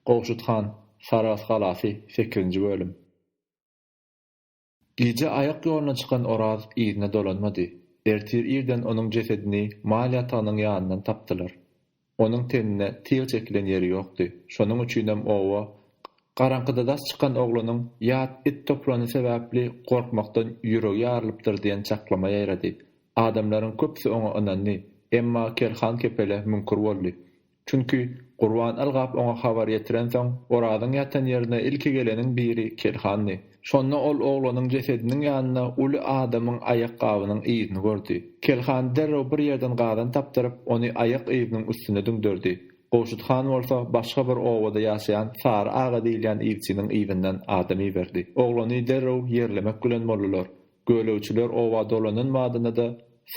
Gowşuthan, Saras galasy 8-nji bölüm. Gije ayak ýoluna çykan Oraz ýygyna dolanmady. Ertir ýerden onuň jesedini Malyatanyň ýanyndan tapdylar. Onuň tenine tiýil çekilen ýeri ýokdy. Şonuň üçinem owa garaňkyda das çykan oglanyň ýat it toplany sebäpli gorkmakdan ýüregi ýarylypdyr diýen çaklama ýaýrady. Adamlaryň köpsi oňa ynandy, emma Kelhan kepele münkur boldy. Çünki Gurban algap oňa habar ýetiren soň Orazyň ýatan ýerine ilki geleniň biri Kelhandy. Şonda ol oglanyň jesediniň ýanyna uly adamyň ayak gabynyň ýygyny gördi. Kelhan derrew bir ýerden gadan tapdyryp ony ayak ýygynyň üstüne döndürdi. Gowşuthan bolsa başga bir owada ýaşaýan Sary aga diýilen ýigitçiniň ýygynyň adamy berdi. Oglany derrew ýerlemek bilen boldular. Göleçiler owa dolanynmadyna da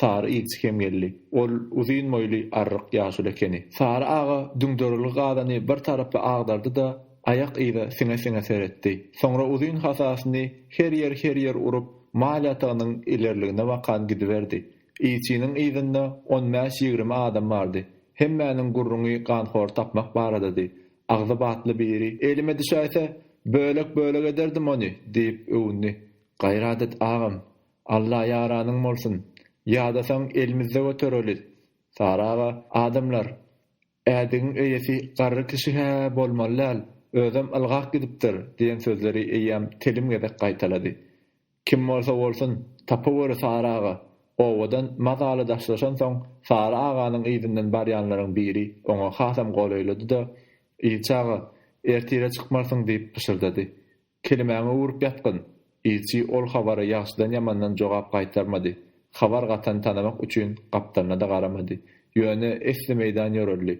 Sary ýigitçi hem geldi. Ol uzyn moýly arryk ýaşul ekeni. Sary aga düňdörlük adany bir tarapy agdardy da ayak ýygy siňe seretdi. Soňra uzyn hasasyny her ýer urup Malyatanyň ilerligine bakan gidiberdi. Ýigitçiniň ýygynda 15-20 adam bardy. Hemmäniň gurruny ganhor tapmak barady. Agzy batly biri elime düşäse bölek ederdim ony diýip öwünni. Gaýradat agam, Allah ýaranyň bolsun. Ýadasaň elimizde göterelir. Saraga adamlar ädiň eýesi garry kişi bolmalylar. Özüm algaq gidipdir diýen sözleri eýem telimgede gaýtalady. Kim bolsa bolsun tapywer Saraga. Owadan mazaly daşlaşan soň Sara aganyň ýygynyň barýanlaryň biri oňa hasam goýlady da "Ýçaga, ertire çykmarsyň" diýip pişirdidi. "Kelimäňi urup ýatgyn." Ýçi ol habary ýaşdan ýamandan jogap gaýtarmady. Habar gatan tanamak üçin gapdana da garamady. Ýöne esli meýdan ýöreldi.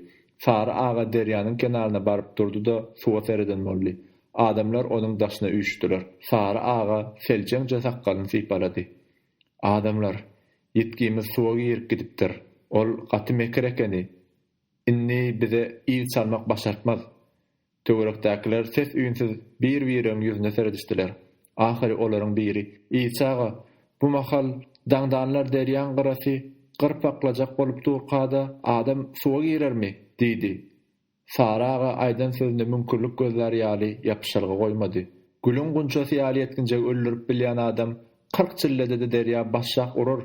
Sara aga derýanyň kenaryna baryp durdy da suwa sereden boldy. Adamlar onuň daşyna üýüşdiler. Sara aga seljeňje sakkalyny sypalady. "Adamlar, ýetgimiz suwa girip gidipdir. Ol gaty meker ekeni. Inni bize iň çalmak başartmaz." Töwerekdäkiler ses üýünsiz bir-biriň ýüzüne seredişdiler. Ahiri olaryň biri: "Ýçaga, bu mahal dangdanlar derýan garasy gyrpaklajak bolup durkada adam suwa girermi?" diýdi. Saraga aýdan sözüne mümkinlik gözleri ýaly ýapyşarga goýmady. Gülüň gunçasy ýaly ýetginje öldürip bilýän adam 40 çyllada da derýa başşak urur.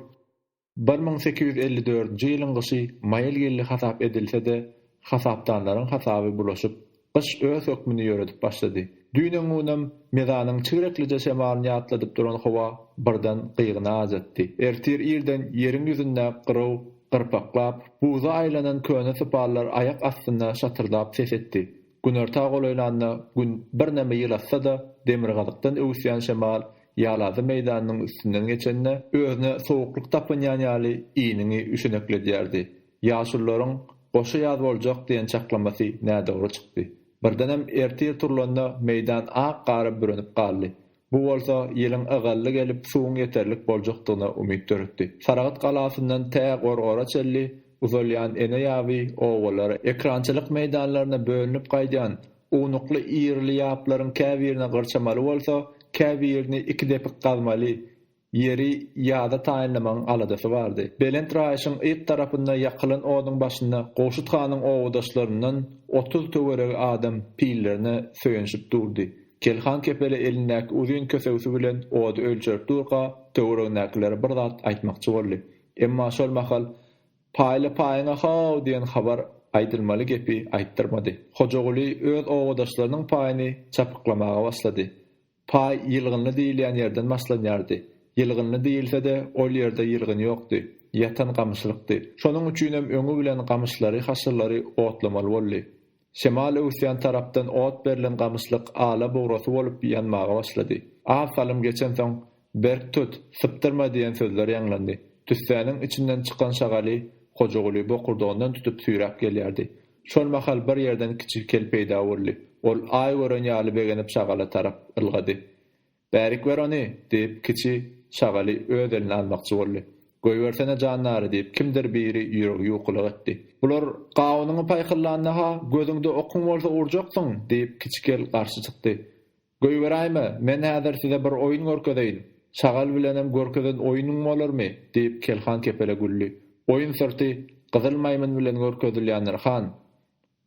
1854-nji ýylyň gyşy mayıl gelli hasap edilse-de hasapdanlaryň hasaby bulaşyp gyş öz hökmüni ýöredip başlady. Düýnüň unam mezanyň çyreklije şemalyny ýatladyp duran hawa birden gyýgyna azatdy. Ertir ýerden ýeriň ýüzünde gyraw gyrpaklap, buza aýlanan köne syparlar ayak astynda şatyrlap ses etdi. Günerta goýlanna gün bir näme ýylatsa-da demirgazykdan öwsýän şemal ýalazy meýdanyň üstünden geçenne özüne sowukluk tapanýan ýaly iňini üşenekledýärdi. Ýaşullaryň goşa ýaz boljak diýen çaklamasy nädogry çykdy. Birdenem ertir turlanda meýdan ak garyp bürünip galdy. Bu bolsa ýylyň agally gelip suwuň ýeterlik boljakdygyna umyt döretdi. Saragat galasyndan täg gorgora çelli uzalýan ene ýaby owalary ekrançylyk meýdanlaryna bölünip gaýdýan unukly ýerli ýaplaryň käbirine gyrçamaly bolsa käbirini iki depik gazmaly ýeri ýada taýynlamaň aladasy bardy. Belent raýşyň ýet tarapynda ýakylan owadyň başynda Gowşuthanyň owadaşlaryndan 30 töweregi adam pillerine söýenşip durdy. Kelhan kepele elindäki uzun kösegisi bilen owady ölçerip durga töweregnekileri bir zat aýtmakçy boldy. Emma şol mahal paýla haw diýen habar aýdylmaly gepi aýtdyrmady. Hojaguly öz owadaşlarynyň paýyny çapyklamaga başlady. Pay ýylgynly diýilýän ýerden başlanýardy. Ýylgynly diýilse-de ol ýerde ýylgyn ýokdy. Ýatan gamyşlykdy. Şonuň üçinem öňü bilen gamyşlary, haşyrlary otlamaly boldy. Şemal öwsýän tarapdan ot berilen gamyşlyk ala bograsy bolup ýanmaga başlady. Asalym geçen soň "Berk tut, sypdyrma" diýen sözler ýanglandy. Tüssäniň içinden çykan şagaly hojaguly bokurdagyndan tutup süýräp gelýärdi. Şol mahal bir ýerden kiçik kel peýda boldy. Ol aý gören ýaly begenip şagala tarap ylgady. "Bärik ber ony" diýip kiçi şagaly öz eline almakçy boldy. "Goýbersene jannary" diýip kimdir biri ýüregi ýokulyk etdi. Bular gawynyň paýkyllanyna ha gözüňde okuň bolsa urjaksyň diýip kiçikel garşy çykdy. "Goýberäými? Men häzir size bir oýun görkedeýin. Şagal bilenem görkeden oýunyň bolarmy?" diýip Kelhan kepele gülli. "Oýun sırty gyzyl maýmyn bilen görkezilýänler han.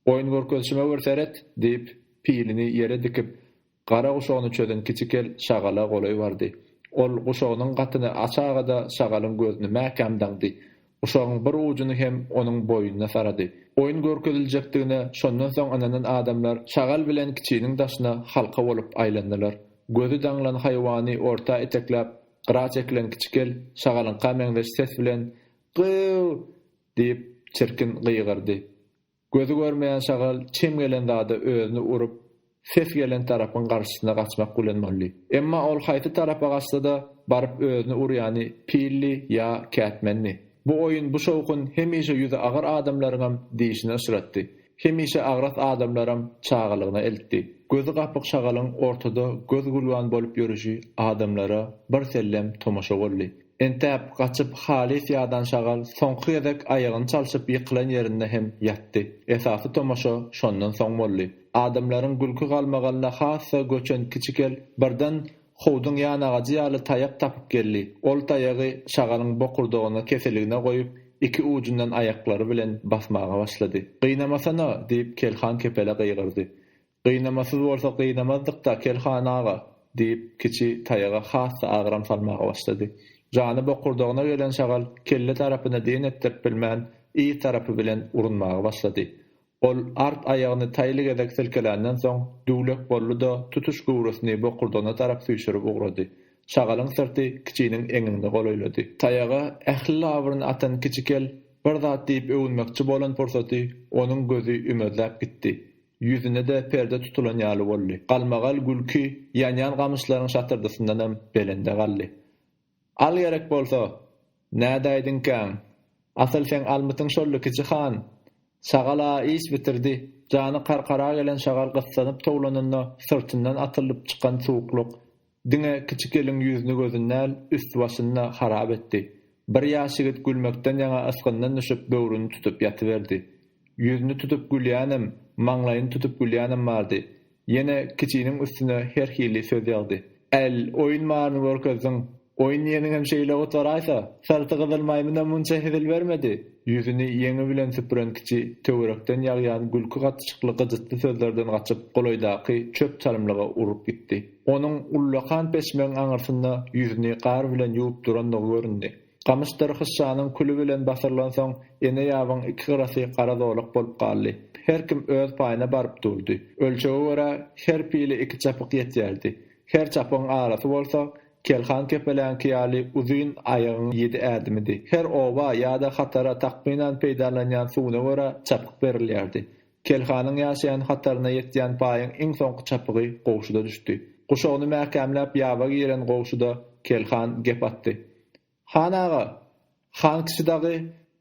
Oýun görkezişime görseret" diýip pilini yere dikip gara uşağını çöden kiçikel şagala golay vardı. Ol uşağının gatyny açagada şagalyň gözüni mäkäm daňdy. Uşağın bir ucunu hem onun boyununa sarady. Oyun görkeziljakdygyna şondan soň ananın adamlar şagal bilen kiçiniň daşyna halka bolup aýlandylar. Gözü daňlan haýwany orta etekläp gyra çekilen kiçikel şagalyň gameňde ses bilen "Gyw" diýip çirkin gıýgyrdy. Gözü görmeýän şagal çim gelen zady özüni urup ses gelen tarapyň garşysyna gaçmak gulenmeli. Emma ol haýty tarapa gaçsa da baryp özüni urýany pilli ýa kätmenni. Bu oyun bu şowkun hemişe ýüze agyr adamlaryňam diýişine uçratdy. Hemişe agrat adamlaram çağalygyna eltdi. Gözü gapyk şagalyň ortada göz gulwan bolup ýörüşi adamlara bir sellem tomaşa boldy. Entep gaçyp halis ýadan şagal soňky ýedek aýagyny çalşyp ýykylan ýerinde hem ýatdy. Esasy tomaşa şondan soň boldy. Adamlaryň gülki galmagalyna hassa göçen kiçikel birden howdyň ýanaga ýaly taýak tapyp geldi. Ol taýagy şagalyň bokurdygyna keseligine goýup iki ucundan aýaklary bilen basmaga başlady. "Gynnamasana" diýip Kelhan kepele gıýgyrdy. "Gynnamasy bolsa gynnamazdyk-da Kelhan aga" diýip kiçi taýaga hassa agram salmaga başlady. Jany bokurdygyna gelen şagal kelle tarapyna deň etdirip bilmän iyi tarapy bilen urunmaga başlady. Ol art aýagyny taýlyk edek silkelenden soň döwlek boldy-da tutuş gowrusyny bokurdygyna tarap süýşürip ugrady. Şagalyň sırty kiçiniň eňinde golaýlady. Taýaga ähli lawryny atan kiçikel bir zat diýip öwünmekçi bolan pursaty onuň gözü ümedläp gitdi. Yüzüne de perde tutulan ýaly boldy. Galmagal gülki ýanýan gamyşlaryň şatyrdysyndam belende galdy. "Al gerek bolsa, näde aýdyn käň? Asal sen almytyň şolly kiçi han." Şagala iş bitirdi. Jany qarqara gelen şagal gyssanyp towlanynda sırtyndan atylyp çykan suwukluk diňe kiçikeliň ýüzüni gözünden üst başyna harap etdi. Bir ýaşygyt gülmekden ýaňa askyndan düşüp böwrüni tutup ýatyberdi. "Ýüzüni tutup gülýänem, maňlaýyny tutup gülýänem bardy." Ýene kiçiniň üstüne her hili söz ýagdy. "El, oyun maňy görkezdiň. Oyun ýene hem şeýle otaraýsa, sarty gyzylmaýmyna munça hedil bermedi." Yüzüni ýeňi bilen süpüren kiçi töwerekden ýagýan gülki gatçykly gyjytly sözlerden gaçyp golaýdaky çöp çalymlyga urup gitdi. Onuň ullakan peşmeň aňyrsynda yüzüni gar bilen ýuwup durandygy göründi. Gamyşdary hyşanyň külü bilen basyrlan soň ene ýabyň iki gyrasy gara doluk bolup galdy. Her kim öz paýyna baryp durdy. Ölçege görä her pili iki çapyk ýetýärdi. Her çapyň arasy bolsa Kelhan kepelän kiýaly uzun aýagyň 7 ädimidi. Her oba ýa-da hatara takminan peýdalanýan suwuna görä çapyk berilýärdi. Kelhanyň ýaşaýan hataryna ýetýän paýyň iň soňky çapygy gowşuda düşdi. Guşagyny mäkämläp ýaga giren gowşuda Kelhan gep atdy. "Han aga, han kişidagy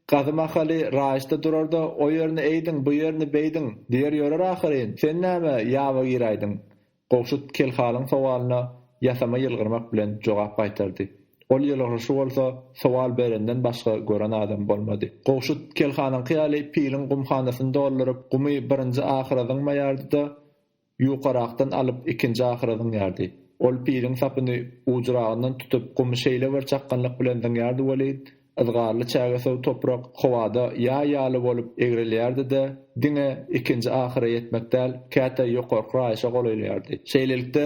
gazmahaly raýyşda durarda o ýerine eýdiň, bu ýerine beýdiň diýer ýörer ahyryn. Sen näme ýaga giraýdyň?" Gowşut Kelhanyň sowalyna ýasama ýylgyrmak bilen jogap gaýtardy. Ol ýylgyrsy bolsa sowal berenden başga gören adam bolmady. Gowşut Kelhanyň kyýaly pilin gumhanasyny dolduryp gumy birinji ahyradyň maýardy-da ýukaraqdan alyp ikinji ahyradyň ýardy. Ol pilin sapyny ujragyndan tutup gumy şeýle bir çakkanlyk bilen ýardy bolýyd. Azgarly çägesew toprak howada ýa-ýaly bolup egrilýärdi-de diňe ikinji ahyra ýetmekdäl käte ýokarky raýşa golaýlýardy. Şeýlelikde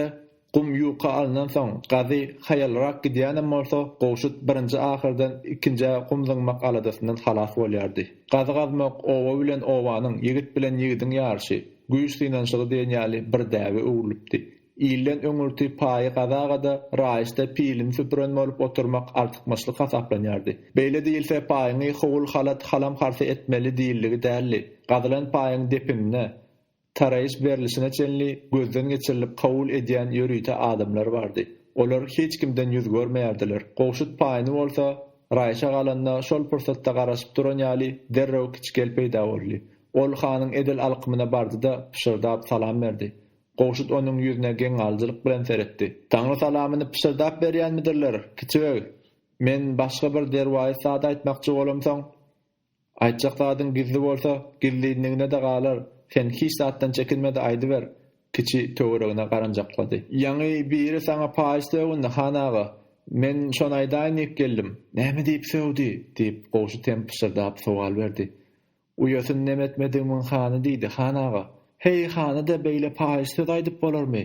gum ýuka alynan soň gazy haýalrak gidýänem bolsa gowşut birinji ahyrdan ikinji gumzyňmak aladasyndan halas bolýardy. Gazy gazmak owa bilen owanyň, ýigit bilen ýigidiň ýarşy, güýçliňden şygy diýen ýaly bir däwe öwrülipdi. İllen öňürti paýy gazagada raýyşda pilin süpüren bolup oturmak artykmaçlyk hasaplanýardy. Beýle diýilse paýyny howul halat halam harfy etmeli diýilligi dälli. Gazylan paýyň depinne taraýyş berilişine çenli gözden geçirilip kabul edýän ýörüýte adamlar bardy. Olar hiç kimden ýüz görmeýärdiler. Gowşut paýyny bolsa raýyşa galanda şol pursatda garaşyp duran ýaly derrew kiçikel peýda boldy. Ol hanyň edil alkymyna bardy-da pişirdap salam berdi. Gowşut onuň ýüzüne geň aldylyk bilen seretdi. "Taňry salamyny pişirdap berýänmidirler, kiçik? Men başga bir derwaý sada aýtmakçy bolamsoň, aýtjak zadyň gizli bolsa, gizliligine de galar. Sen hiç zatdan çekinmedi aýdyber." Kiçi töweregine garanjaklady. "Ýaňy biri saňa paýyş söwünde hanaga. Men şonu aýdaýyp geldim. Näme diýip söwdi?" diýip gowşut hem pişirdap sowal berdi. "Uýasyn nemetmediň hany diýdi hanaga. Hey hana da beýle paýsy gaýdyp bolarmy?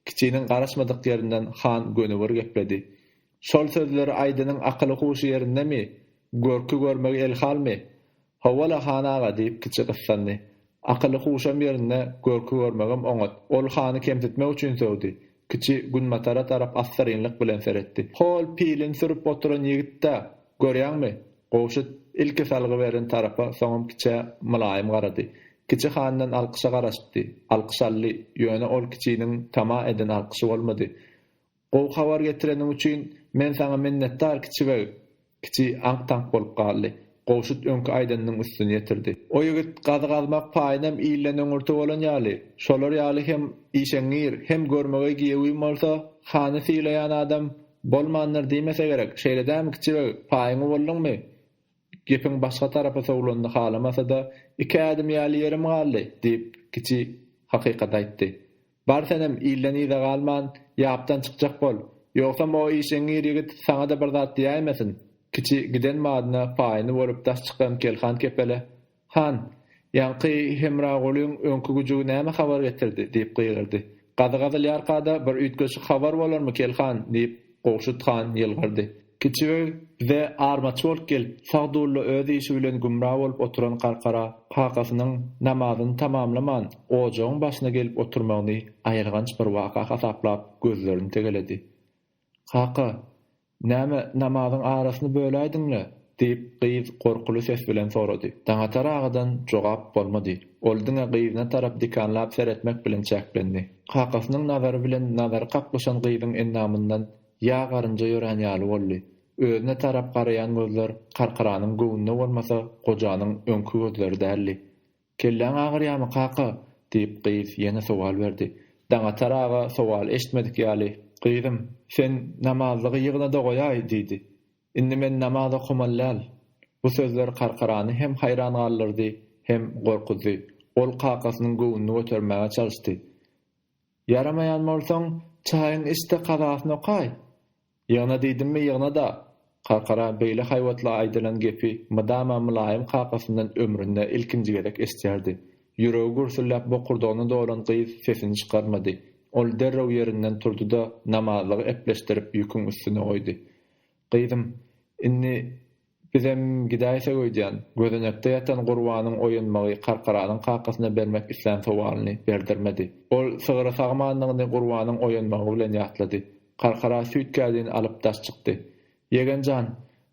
Kiçiniň garaşmadyk ýerinden han gönüwür gepledi. Şol sözleri aýdynyň akyly huşy ýerindemi? Görkü görmegi elhalmy? Hawala hanaga diýip kiçi gyssandy. Akyly huşam ýerinde görkü görmegim oňat. Ol hany kemsetmek üçin söwdi. Kiçi Gunmatara tarap astarynlyk bilen seretdi. Hol pilin sürüp oturan ýigitde görýärmi? Goşut ilki salgy beren tarapa soňam kiçe mylaýym garady. Kiçi handan alqışa garaşdy. Alqışally ýöne ol kiçiniň tama eden alqışy bolmady. O habar getirenim üçin men saňa minnetdar kiçi. Kiçi aňk-taňk bolup galdy. Goşut öňkü aýdanyň üstüne ýetirdi. O ýigit gazy-gazmak paýnam iýlen öňürti bolan ýaly. Şolar ýaly hem işeňir, hem görmege giýewi bolsa, hany fiýleýän adam bolmandyr diýmese gerek. Şeýledämi kiçi paýňy boldyňmy? Gepiň başga tarapa sowlandy halamasa da iki adım ýaly ýerim galdy diýip kiçi hakykat aýtdy. Bar senem iýleni-de galman, ýapdan çykjak bol. Ýoksa o işeňir ýigit saňa da bir zat diýämesin. Kiçi giden madyna paýny bolup daş çykan kelhan kepele. Han, ýanky hemragolyň öňkü güjügi näme habar getirdi diýip gyrgyrdy. Gazy-gazy ýarkada bir üýtgeçi habar bolarmy kelhan diýip Goşut han ýylgyrdy. Kiçi we armaçy bolup gelip sagdurly öz işi bilen gumra bolup oturan qarqara qaqasynyň namazyny tamamlaman ojagyň başyna gelip oturmagyny aýyrganç bir waka hasaplap gözlerini tegeledi. Qaqa, näme namazyň arasyny böläýdiňmi? diýip gyýyz korkulu ses bilen sorady. Daňatar agadan jogap bolmady. Oldyňa gyýyna tarap dikanlap seretmek bilen çäklendi. Qaqasynyň nazary bilen nazary gaplaşan gyýyň ennamyndan ýa garynja ýören ýaly boldy. Özüne tarap garayan gözler qarqaranyň göwnüne bolmasa gojanyň öňkü gözleri däldi. "Kelläň agyrýarmy qaqa?" diýip gyýyz ýene sowal berdi. Daňatar aga sowal eşitmedik ýaly. "Gyýdym, sen namazlygy ýygyna da goýaý" diýdi. "Indi men namaz okumallal." Bu sözler qarqarany hem haýran galdyrdy, hem gorkudy. Ol qaqasynyň göwnüne götermäge çalışdy. "Yaramaýan bolsaň, çaýyň iste qadasyny okaý." "Ýygyna diýdimmi, ýygyna da." Qarqara beýle haýwatla aýdylan gepi madama mylaýym qaqasyndan ömründe ilkinji gerek esýärdi. Ýüregi gursullap bokurdygyny dolan gyýyz sesini çykarmady. Ol derrew ýerinden turdy-da namazlygy epleşdirip ýüküň üstüne goýdy. "Gyýdym, inni bizem gidäýse goýdýan, gözenekde ýatan gurbanyň oýunmagy qarqaranyň qaqasyna bermek islen sowalyny berdirmedi. Ol sygyra sagmanlygyny gurbanyň oýunmagy bilen ýatlady. Qarqara süýtkädini alyp daş çykdy. "Yegenjan,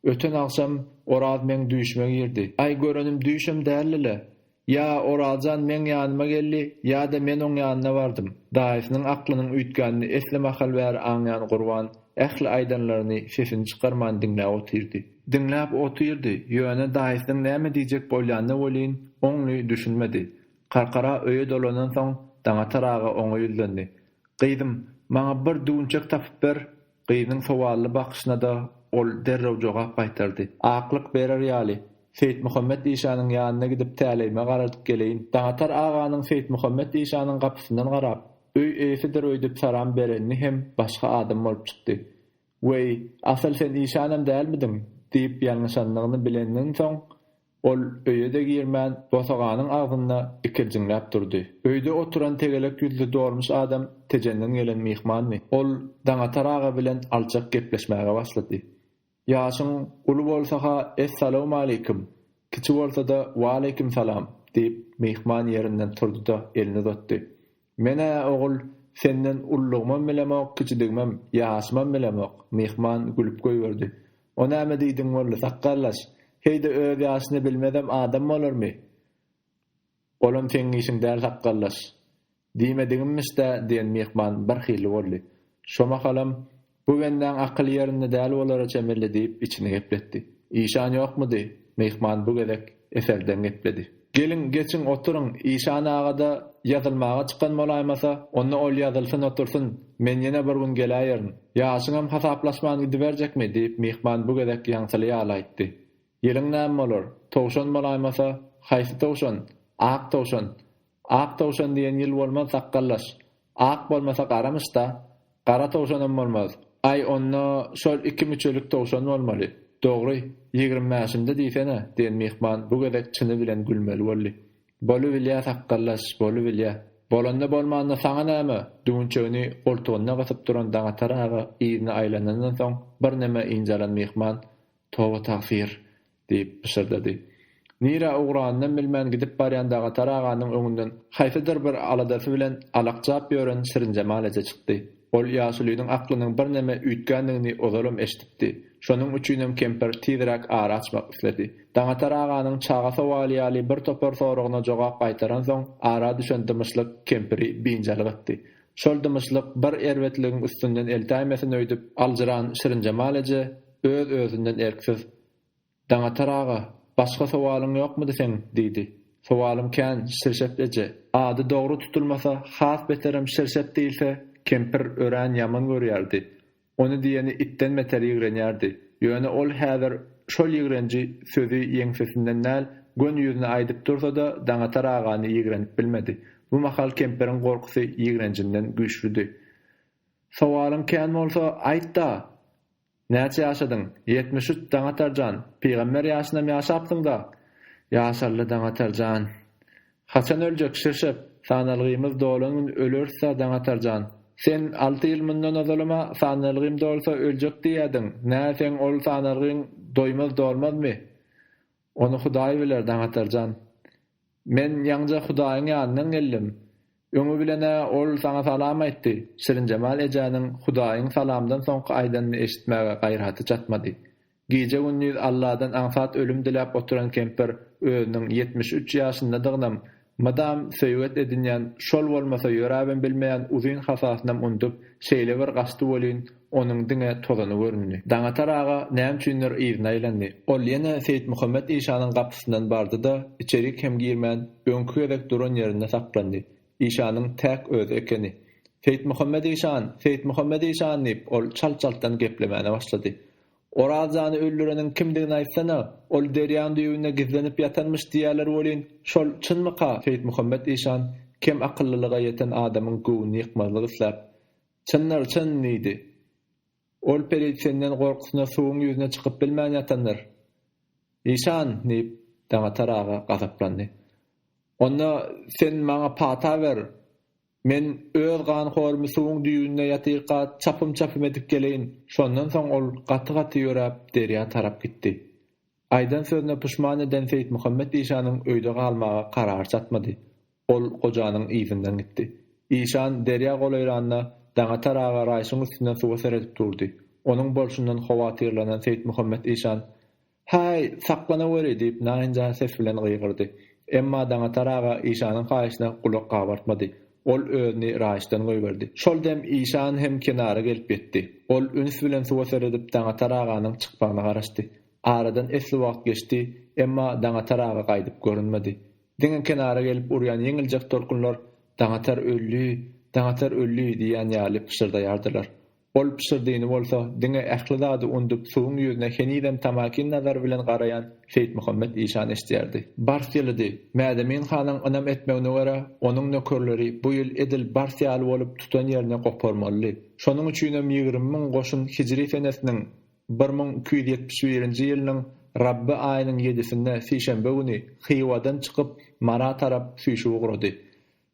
öten akşam Oraz men düýşme girdi. Ay görenim düýşem dälile. Ya Orazjan men ýanyma geldi, ya da men oň ýanyna bardym. Daýsynyň aklynyň üýtgänini eslemek hal bäri aňyan gurban, ähli aýdanlaryny sesini çykarman diňläp otyrdy. Ýöne daýsynyň näme diýjek bolýanyny bolýyn, oňly düşünmedi. Qarqara öýe dolanan soň Daňatar aga oňa ýüzlendi. "Gyýdym, maňa bir düýnçek tapyp ber." Gyýdyň sowally bakşyna da ol derrew jogap gaýtardy. "Aklyk berer ýaly. Seyit Muhammed İşanyň ýanyna gidip täleýme garadyp geleýin." Daňatar aganyň Seyit Muhammed İşanyň gapysyndan garap, "Öý eýsidir" öýdüp saram berenni hem başga adam bolup çykdy. "Wey, asal sen İşanam dälmidiň?" diýip ýalňyşanlygyny bilenden soň ol öýde girmän bosaganyň agyna ikirjiňläp durdy. Öýde oturan tegelek ýüzli dormuş adam tejenden gelen mihmanmy. Ol Daňatar aga bilen alçak gepleşmäge başlady. "Ýaşyň uly bolsa-ha, assalamu alaykum. Kiçi bolsa da wa alaykum salam" diýip mihman ýerinden turdy-da elini uzatdy. "Mene ogul, senden ullugmam bilemok, kiçidigmem, ýaşmam bilemok." Mihman gülüp goýberdi. "O näme diýdiň bolla saqqallaş? Heýde öz ýaşyny bilmedem adam bolarmy? Olam seň işiň däl saqqallaş. Diýmediňimmişde" diýen mihman bir hili boldy. "Şoma halam, bu benden akyl ýerinde däl bolara çemelli" diýip içine gepletdi. "İşan ýokmudy?" Mihman bu gezek eserden gepledi. "Gelin geçin oturun, İşan agada ýazylmaga çykan bolaýmasa, onda ol ýazylsyn otursun, men ýene bir gün gelýärin. Ýaşyňam hasaplaşman gidiberjekmi?" diýip mihman bu gezek ýaňsyly ýaly aýtdy. "Ýeliň näme bolar? Towşan bolaýmasa, haýsy towşan? Ak towşan. Ak towşan diýen ýyl bolmaz saqqallaş. Ak bolmasa garamyşda, gara towşanam bolmaz. Ay onna şol 2 müçelik towşan bolmaly. Dogry, 20 ýaşymda diýsene" diýen mihman bu gezek çyny bilen gülmeli boldy. "Bolu bilýä saqqallaş, bolu bilýä. Bolanda bolmanda saňa näme? Düňçegini goltugyna gasyp duran daňataraga iýine aýlanandan soň bir näme injalan mehman "Towa tagfir" diýip pişirdi. Nira uğrandan bilmän gidip barýan daňataraganyň öňünden haýsydyr bir aladasy bilen alaqjap ýören Şirin Jamal eje çykdy. Ol ýaşulynyň aklynyň bir näme üýtgändigini ozalym eşitdi. Şonuň üçinem kemper tizrak ara açmak istedi. Daňataraganyň çaga sawaly ýaly bir topar soragyna jogap gaýtaran soň ara düşen dymyşlyk kemperi biňjalyk etdi. Şol dymyşlyk bir erwetligiň üstünden eltäýmesini öýdüp aljyran Şirin Jamal eje öz-özünden erksiz "Daňataraga başga sowalyň ýokmudy seň?" diýdi. "Sowalym kän şirşep eje. Ady dogry tutulmasa, has beterim şirşep diýilse, kemper ören ýaman görýärdi. Onu diýeni itten meter ýigrenýärdi. Ýöne ol häzir şol ýigrenji sözü ýeňsesinden näl gön ýüzüne aýdyp dursa-da daňataragany ýigrenip bilmedi. Bu mahal kemperin gorkusy ýigrenjinden güýçlüdi. "Sowalym kän bolsa aýtda. Näçe ýaşadyň? 73 daňatarjan. Peýgamber ýaşyna ýaşapdyň-da." "Ýaşarly daňatarjan. Haçan öljek şirşep? Sanalgymyz dolan ölürse daňatarjan. Sen 6 ýyl mundan azalama sanalgym dolsa öljek diýädiň. Näçe ol sanalgyň doýmaz dolmazmy? Onu Hudaý biler daňatarjan. Men ýaňja Hudaýyň ýanyna geldim. Öňü bilene ol saňa salam aýtdy." Şirin Jamal ejanyň Hudaýyň salamdan soňky aýdanyny eşitmäge gaýraty çatmady. Gije gündüz Allahdan aňsat ölüm dilap oturan kemper özüniň 73 ýaşyndadygyny madam söýget edinýän şol bolmasa ýöräben bilmeýän uzyn hasasynam undup şeýle bir gaçty bolýan onuň diňe tozany göründi. Daňataraga näme üçindir ýygyna aýlandy. Ol ýene Seýit Muhammed Işanyň gapysyndan bardy-da içerik hem girmän öňkü ýerek duran ýerinde saklandy. Işanyň täk özü ekeni. Seýit Muhammed Işan diýip ol çal-çaltan geplemäne başlady. "Orazany öldüreniň kimdigini aýtsana, ol derýan düýüne gizlenip ýatanmyş diýerler bolýan. Şol çynmyka?" Seýit Muhammed Işan kem akyllylyga ýeten adamyň göwüni ýykmalygy islap, "Çynlar çyn" diýdi. "Ol peritsenden gorkusyna suwuň ýüzüne çykyp bilmän ýatanlar." "Işan" diýip daňataraga gazaplandy. "Onda sen maňa pata ber. Men öz ganhorymy suwuň düýünde ýatyrka çapym edip geleýin." Şondan soň ol gaty ýörep derýa tarap gitdi. Aýdan sözüne puşman eden Seýit Muhammed Işanyň öýde galmaga karar çatmady. Ol gojanyň izinden gitdi. Işan derýa golaýranyna daňataraga raýşyň üstünden suwa seredip durdy. Onuň bolşundan howatyrlanan Seýit Muhammed Işan "Hay, saklana beri" diýip näinja ses bilen gygyrdy. Emma daňataraga Işanyň haýyşyna kulak gabartmady. Ol özüni raýşdan goýberdi. Şol dem Işan hem kenara gelip ýetdi. Ol üns bilen suwa seredip daňataraganyň çykmagyna garaşdy. Aradan esli wagt geçdi, emma daňataraga gaýdyp görünmedi. Diňe kenara gelip urýan ýeňiljek dolkunlar "Daňatar öllü" diýen ýaly pişirdiýardylar. Ol pişirdiğini bolsa diňe ähli zady undup suwuň ýüzüne henidem tamakin nazar bilen garayan Seýit Muhammed Işan eşdiýärdi. Barsylydy. Mädemin hanyň önam etmegine görä onuň nökerleri bu ýyl edil barsyal bolup tutan ýerine goparmaly. Şonuň üçinem 20 000 goşun hijri senesiniň 1271-nji ýylynyň Rabbi aýynyň 7-sinde Sişembe güni Xiwadan çykyp Mara tarap süýşi ugrady.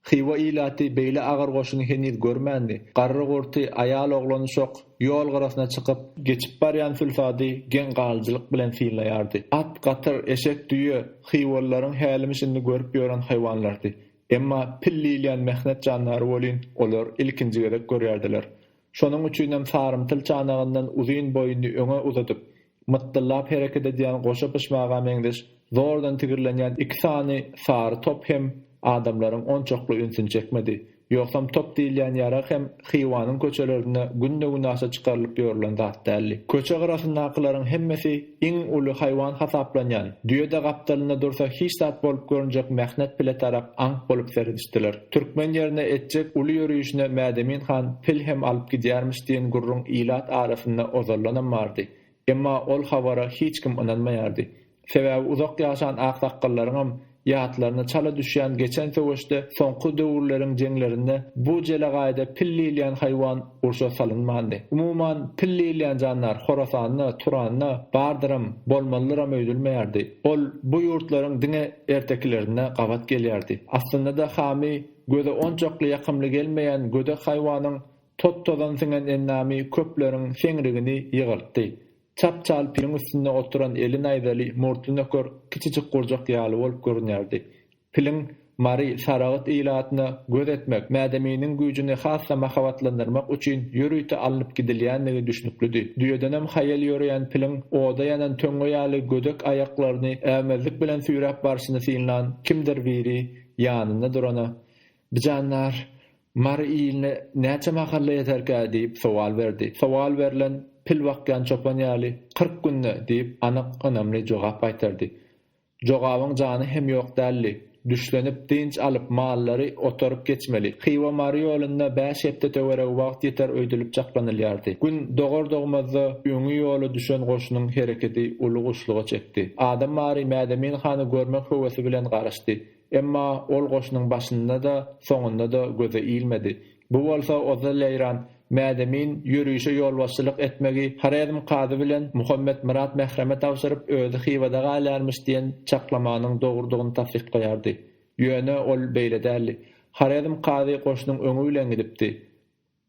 Xiwa ilaty beýle agar goşuny heniz görmändi. Garry gorty aýal oglany şok ýol garasyna çykyp geçip barýan sülfady gen galçylyk bilen fiýlaýardy. At, gatyr, eşek, düýe Xiwallaryň hälimişini görüp ýören haýwanlardy. Emma pillilýän mehnet janlary bolyn olar ilkinji gerek görýärdiler. Şonuň üçinem sarymtyl çanagyndan uzyn boýunly öňe uzatyp mutdallap hereket edýän goşa pişmaga meňdeş zordan tigirlenýän iki sany sary top hem adamlaryň onçokly ünsüni çekmedi. Ýoksam top diýilýän ýara hem Xiwanyň köçelerine günde-gün aşa çykarylyp ýörülen zat däli. Köçe garasyndakylaryň hemmesi iň uly haýwan hasaplanýan. Düýede gapdalyna dursa hiç zat bolup görünjek mehnet bile tarap ank bolup seredişdiler. Türkmen ýerine etjek uly ýörüýüşine Mädemin han pil hem alyp gidýärmiş diýen gurrun ilat arasynda ozarlanan bardy. Emma ol habara hiç kim inanmaýardy. Sebäbi uzak ýaşan aksaqqallaryň ýatlaryna çala düşýän geçen söwüşde soňky döwürleriň jeňlerinde bu jelagaýda pillilýän haýwan urşa salynmandy. Umuman pillilýän janlar Horasanyna, Turanyna bardyrym bolmalyram öýdülmeýärdi. Ol bu ýurtlaryň diňe erteklerine gabat gelýärdi. Aslynda da hamy göze onçakly ýakymly gelmeýän gödek haýwanyň tot-tozan siňen ennämi köplerin seňrigini ýygyrtdy. Çapçal piň üstünde oturan elin aýdaly murtly nöker kiçijik gurjak ýaly bolup görünýärdi. Piliň Mari saragat ilatyna göz etmek, mädeminiň güýjüni hassa mahabatlandyrmak üçin ýörüýte alınıp gidilýänligi düşünüklüdi. Düýedenem haýal ýöreýän piliň oda ýanan töňe ýaly gödek aýaklaryny ämezlik bilen süýräp barşyny syňlan kimdir biri ýanyna durana. Bijanlar Mari iline näçe mahalla ýeterkä diýip sowal berdi. Sowal berilen pil wakyan çopan ýaly 40 günne diýip anyk önemli jogap aýtyrdy. Jogabyň jany hem ýok dälli. Düşlenip dinç alıp mallary oturup geçmeli. Hywa Mari ýolunda 5 hepde töwere wagt ýeter öýdülip çaklanylýardy. Gün dogor dogmazda öňü ýoly düşen goşunyň hereketi uluguşluga çekdi. Adam Mari mädemin hany görmek howasy bilen garaşdy. Emma ol goşunyň başynda da soňunda da göze ilmedi. Bu bolsa oza leýran mädemin ýürüýüşe ýolbaşçylyk etmegi Haredim Qady bilen Muhammed Murat Mehreme tawsyryp özi Hywada galärmiş diýen çaklamanyň dogurdygyny tasdik goýardy. Ýöne ol beýle däli. Haredim Qady goşunyň öňü bilen gidipdi.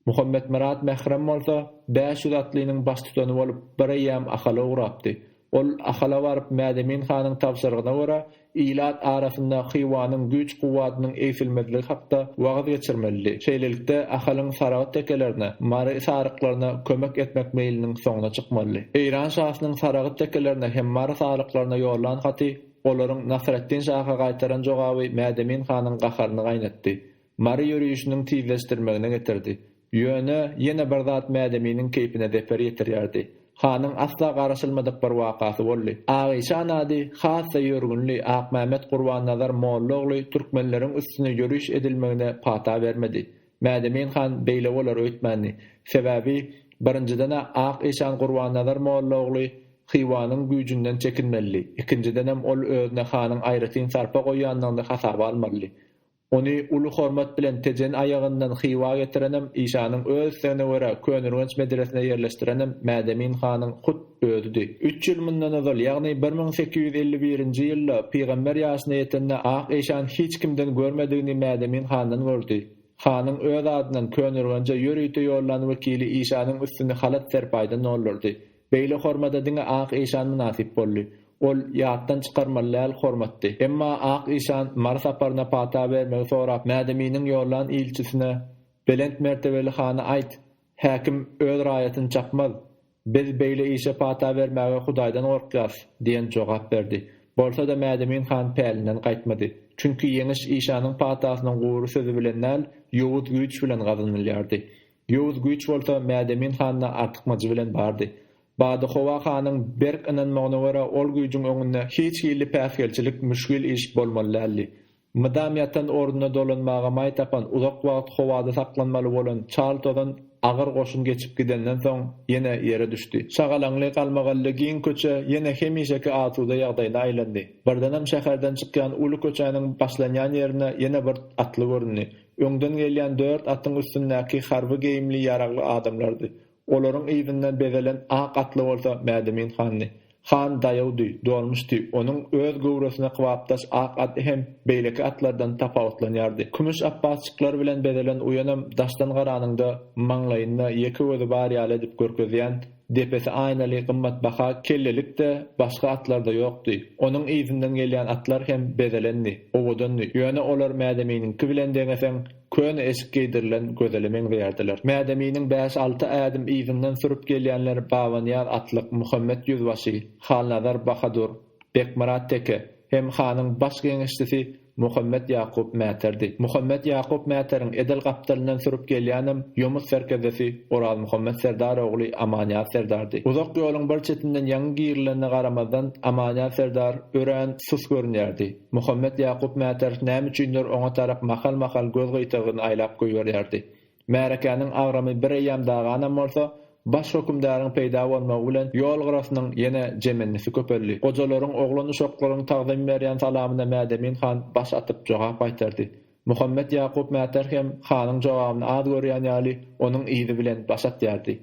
Muhammed Murat Mehrem bolsa 500 atlynyň baş tutany bolup bir ýam ahala uğrapdy. Ol ahala baryp mädemin hanyň tawsyrygyna görä ilat arasynda Hywanyň güç guwatynyň eýsilmezligi hakda wagt geçirmeli. Şeýlelikde ahalyň saragat tekelerine, Mari saryklaryna kömek etmek meýliniň soňuna çykmaly. Eýran şahsynyň saragat tekelerine hem Mari saryklaryna ýollan haty olaryň Nasreddin şaha gaýtaran jogaby mädemin hanyň gaharyny gaýnatdy. Mari ýürüýüşiniň tizleşdirmegine getirdi. Ýöne ýene bir zat mädeminiň keýpine deper ýetirýärdi. Hanyň asla garaşylmadyk bir wakasy boldy. Aýşa nady hassa ýörgünli Ak Mehmet Gurban-Nazar Mollagly türkmenleriň üstüne ýörüş edilmegine pata bermedi. Mädemin han beýle bolar öýtmäni. Sebäbi birinciden Ak Eşan Gurban-Nazar Mollagly Hywanyň güýjünden çekinmeli. Ikinciden hem ol özüne hanyň aýratyn sarpa goýanlygyny hasaba almaly. Onu ulu hormat bilen tejen ayagyndan Hywa getirenem Işanyň öz sene görä Könürgenç medresine ýerleştirenem mädemin hanyň hut ödüdi. 3 ýyl mundan azal ýagny 1851-nji ýylda peýgamber ýaşyna ýetende Ak Eşan hiç kimden görmedigini mädemin handan gördü. Hanyň öz adyndan Könürgençe ýörüýte ýollany wekili Işanyň üstüne halat serpaýdan olurdy. Beýle hormata diňe Ak Eşan nasip boldy. Ol ýatdan çykarmalyal hormatdy. Emma Ak Eşan marsaparna pata bermegi sorap mädeminiň ýollan ilçisine belent mertebeli hany aýt. Häkim öz raýatyny çapmaz. Biz beýle işe pata bermäge Hudaýdan gorkýas diýen jogap berdi. Bolsa da mädemin han pälinden gaýtmady. Çünki ýeňiş Işanyň patasynyň gowru sözü bilen ýowuz güýç bilen gazanylýardy. Ýowuz güýç bolsa mädemin hanyna artykmajy bilen bardy. Bady Howa hanyň berk inanmagyna görä ol güýjüň öňünde hiç ýyly päsgelçilik müşkil iş bolmaly. Mydam ýatan orduny dolanmaga maý tapan uzak wagt Howada saklanmaly bolan Charlton'dan agyr goşun geçip gidenden soň ýene ýere düşdi. Şagalanly galmagallygyň köçe ýene hemişeki atuda ýagdaýyna aýlandy. Birdenem şäherden çykýan uly köçäniň başlanýan ýerine ýene bir atly göründi. Öňden gelýän 4 atyň üstündäki harby geýimli ýaragly adamlardy. Olaryň ýygynyň bedelen ak atly bolsa mädemin hany. Han daýawdy, dolmuşdy. Onuň öz gowrasyna kwapdaş ak at hem beýleki atlardan tapawutlanýardy. Kümüş appasçyklar bilen bedelen uyanam daşdan garanyňda maňlaýynda ýeki gözi bar ýaly edip görkezýän depesi aýnaly gymmat baha kellelik de başga atlarda ýokdy. Onuň ýygynyň gelýän atlar hem bedelendi, owadandy. Ýöne olar mädeminiň bilen deňeseň köne eşik giydirilen gözelemeň berdiler. Mädeminiň 5-6 ädim ýygynyň sürüp gelýänler Bawanýar atlyk Muhammed Yüzbaşy, Halnazar Bahadur, Bekmarat Teke hem hanyň baş geňeşçisi Muhammed Yakup Mäterdi. Muhammed Yakup Mäteriň Edel gapdalynyň sürüp gelýänem Ýomuz serkezesi Oraz Muhammed Serdar ogly Amanyat Serdardy. Uzak ýoluň bir çetinden ýaňy giýirilene garamazdan Amanyat Serdar örän sus görünýärdi. Muhammed Yakup Mäter näme üçindir oňa tarap mahal göz gyýtygyny aýlap goýýardy. Märekanyň agramy bir ýam dağanam bolsa baş hökümdaryň peýda bolmagy bilen ýol gyrasynyň ýene jemennisi köpeldi. Ojalaryň oglan uşaklaryň tagdym berýän salamyna mädemin han baş atyp jogap aýtardy. Muhammed Yakup Mäter hem hanyň jogabyny az görýän ýaly onuň ýygy bilen baş atýardy.